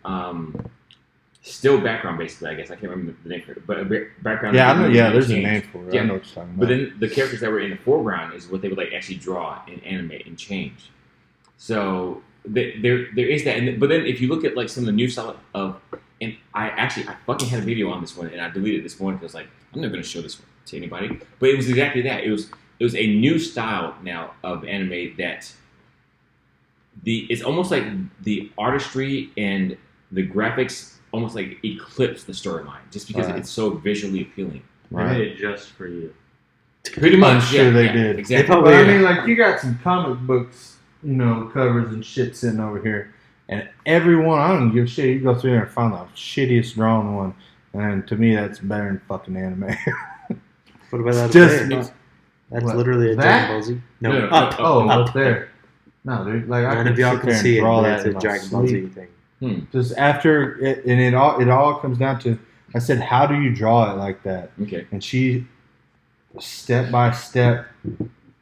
still background basically. I guess I can't remember the name for it, but a background. Yeah, that I know. would Yeah, there's a change. name for it. Yeah. I know what you're talking about. But then the characters that were in the foreground is what they would like actually draw and animate and change. So there is that. But then if you look at like some of the new style of, and I fucking had a video on this one and I deleted it this morning because like I'm never gonna show this to anybody. But it was exactly that. It was a new style now of anime that it's almost like the artistry and the graphics almost like eclipse the storyline just because it's so visually appealing. They made it just for you. Pretty much, I'm sure they did. Exactly. But I mean, like, you got some comic books, covers and shit sitting over here, and everyone, I don't give a shit. You go through there and find the shittiest drawn one, and to me, that's better than fucking anime. What about that? Just That's what, literally a that? Dragon Ball Z. No. Up. up there. No, dude. Like, I None could of y'all sit can there and see it, draw but that it's a in my Dragon Ball sleep. Z thing. Just after it, and it all comes down to, I said, how do you draw it like that? Okay. And she, step by step,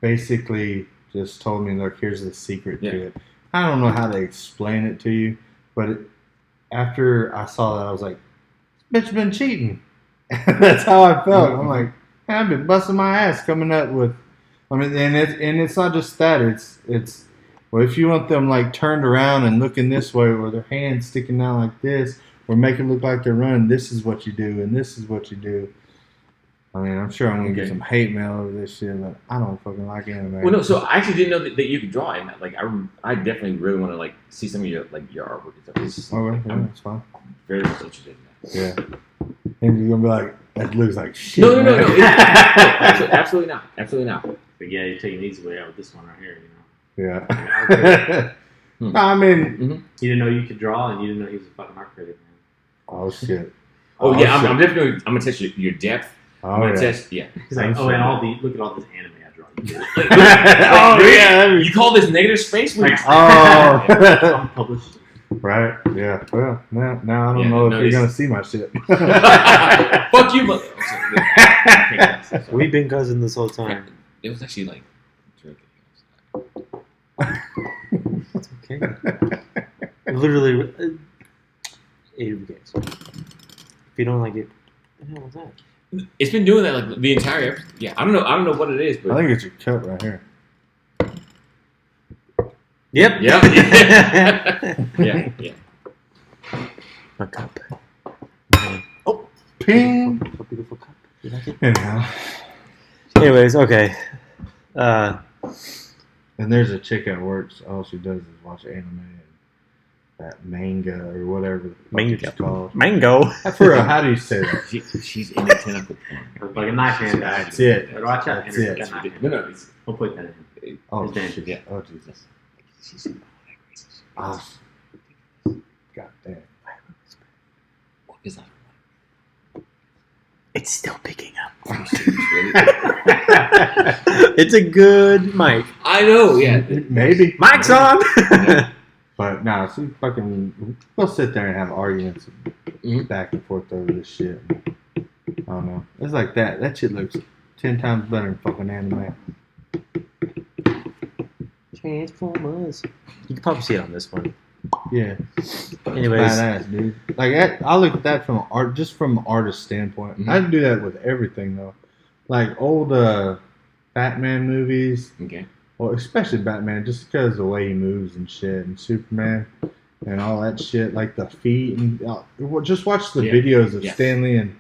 basically just told me, look, here's the secret to it. I don't know how to explain it to you, but after I saw that, I was like, this bitch been cheating. That's how I felt. I'm like, man, I've been busting my ass coming up with, and it's not just that. It's well, if you want them like turned around and looking this way, or their hands sticking out like this, or make it look like they're running, this is what you do, and this is what you do. I mean, I'm sure I'm gonna get some hate mail over this shit, but I don't fucking like anime. Well, no. So I actually didn't know that you could draw it. Like I definitely really want to like see some of your artwork and stuff. Okay, yeah, that's fine. Very much interested in that. Yeah, and you're gonna be like, that looks like shit. No. man. Absolutely not. Absolutely not. But yeah, you're taking the easy way out with this one right here. Yeah. No, I mean, You didn't know you could draw, and you didn't know he was a fucking art critic, man. oh shit. Oh yeah, shit. I'm definitely. I'm gonna test your depth. Oh, I'm gonna yeah. test. Yeah. He's like, I'm and sure. look at all this anime I draw. You did it. Oh yeah. You call this negative space? Like, Oh. unpublished. Right. Yeah. Well, now I don't Yeah, know no, if you're it's- gonna see my shit. Fuck you, mother. We've been cousins this whole time. It was actually like. It's okay. Literally, who cares? If you don't like it, what the hell was that? It's been doing that like the entire episode. Yeah, I don't know what it is, but I think it's your cut right here. Yep. yeah. My cup. Ping. A beautiful cup. You like it? Anyhow. Anyways, okay. And there's a chick at work. So all she does is watch anime and that manga or whatever the fuck it's called. Mango. For real, how do you say that? She's in the tentacle porn. Like a knife hand. That's it. Watch out, That's Henry. it. Got a knife hand. No, it's We'll put that in. Oh It's dangerous. shit. Yeah. Oh Jesus. she's in Oh. God damn. What is that? It's still picking up. Really? It's a good mic. I know, yeah. Maybe. Mic's on. But nah, she fucking. We'll sit there and have arguments Mhm. back and forth over this shit. I don't know. It's like that. That shit looks 10 times better than fucking anime. Transformers. You can probably see it on this one. Yeah. Anyways, Badass, dude. Like I look at that from art, just from an artist standpoint. Mhm. I do that with everything though. Like old Batman movies. Okay. Well, especially Batman, just because of the way he moves and shit, and Superman and all that shit, like the feet and just watch the Yeah. videos of Yeah. Stanley and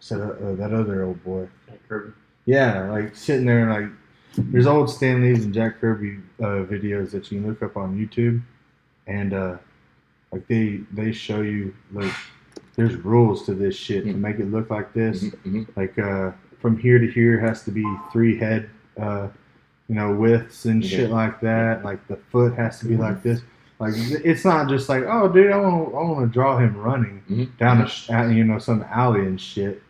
that other old boy. Jack Kirby. Yeah, like sitting there and like there's old Stan Lee's and Jack Kirby videos that you can look up on YouTube, and like they show you like there's rules to this shit to make it look like this. Mhm. Like from here to here has to be 3 head widths and shit like that. Like the foot has to be like this. Like it's not just like, oh dude, I want to draw him running Mhm. down some alley and shit.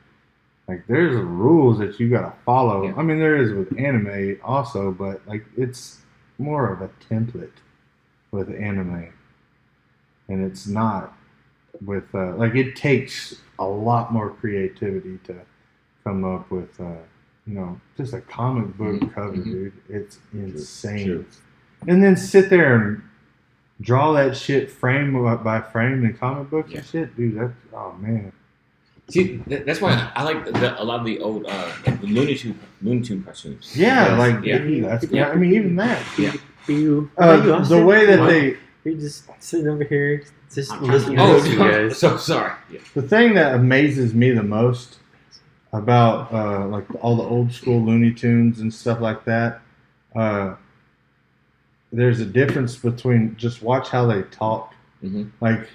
Like there's rules that you gotta follow. Yeah. I mean there is with anime also, but like it's more of a template with anime, and it's not with like it takes a lot more creativity to come up with just a comic book cover, dude. It's insane. True. And then sit there and draw that shit frame by frame in comic books Yeah. and shit, dude. That's man. See, that's why I like a lot of the old the Looney Tune cartoons. Yeah, Because- like yeah. I mean even that. Yeah. The way that you're just sitting over here, just I'm listening trying to to- you guys. so sorry. Yeah. the thing that amazes me the most about like all the old school Looney Tunes and stuff like that, there's a difference between just watch how they talk. Mhm. Like,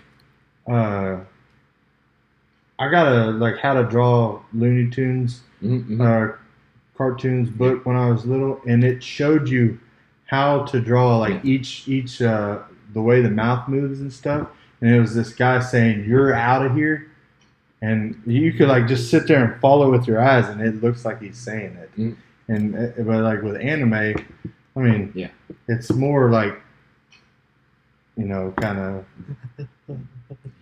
I got a like how to draw Looney Tunes cartoons book when I was little, and it showed you how to draw like each the way the mouth moves and stuff. And it was this guy saying, "You're out of here," and you could like just sit there and follow with your eyes, and it looks like he's saying it. Mm. And but like with anime, I mean, Yeah. it's more like, kind of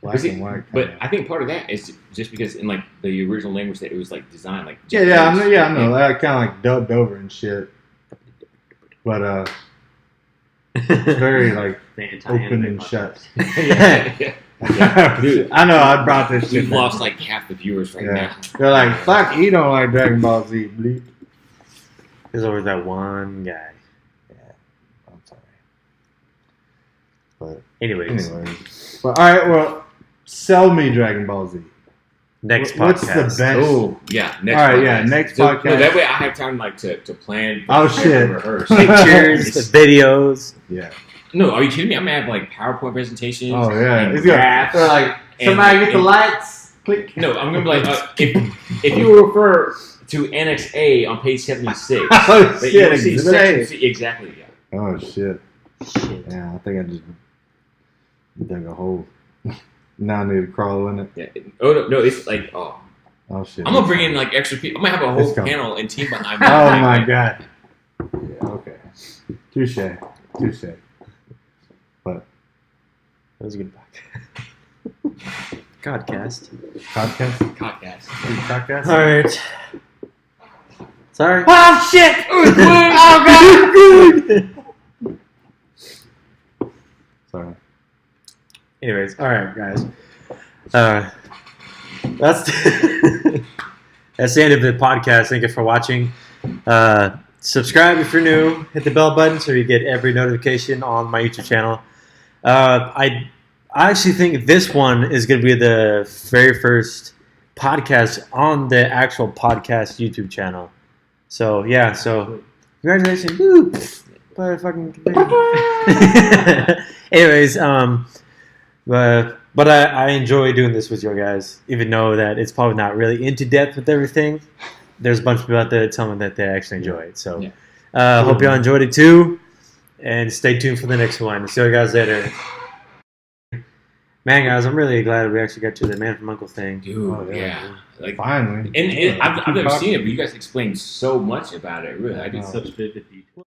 black See, and white. But kinda. I think part of that is just because in like the original language that it was like designed like I know. I kind of like dubbed over and shit. But it's very like The anti-anime open and podcast. shut. yeah. Dude, I know. I brought this shit. We've back. lost like half the viewers right Yeah. now. They're like, "Fuck, you don't like Dragon Ball Z, bleep." There's always that one guy. I'm sorry. But Anyways, but all right. Well, sell me Dragon Ball Z. next podcast. What's the best? Oh yeah, next All right, podcast. yeah, next So, podcast. No, that way I have time like to plan. Oh, prepare, shit. Rehearse. Pictures, the videos. Yeah. No, are you kidding me? I'm gonna have like PowerPoint presentations. Oh yeah. and It's good. graphs. They're like, and- somebody get the and- lights. Click. No, I'm gonna be like, if you refer to Annex A on page 76, Oh that you will shit! see Exhibit section A. C. Exactly. Yeah. Oh shit. Shit. Yeah, I think I just dug a hole. Now I need to crawl in it. Yeah. Oh no, it's like Oh shit. I'm gonna bring in like extra people. I'm gonna have a It's whole coming. panel and team behind me. Oh my god. Yeah, okay. Touche. That was a good podcast. Podcast. Podcast. Podcast. All right. Sorry. Oh shit! Oh god! Sorry. Anyways, all right, guys. That's that's the end of the podcast. Thank you for watching. Subscribe if you're new. Hit the bell button so you get every notification on my YouTube channel. I actually think this one is going to be the very first podcast on the actual podcast YouTube channel. So yeah, so congratulations. Woo! But fucking anyways, but I enjoy doing this with you guys, even though that it's probably not really into depth with everything. There's a bunch of people out there that tell me that they actually enjoy it. So hope y'all enjoyed it too. And stay tuned for the next one. See you guys later. Man, guys, I'm really glad we actually got to the Man from Uncle thing. Dude, Oh, yeah. yeah. Like, Finally. and I've never seen it, but you guys explained so much about it. Really, I did Oh. Such vivid detail.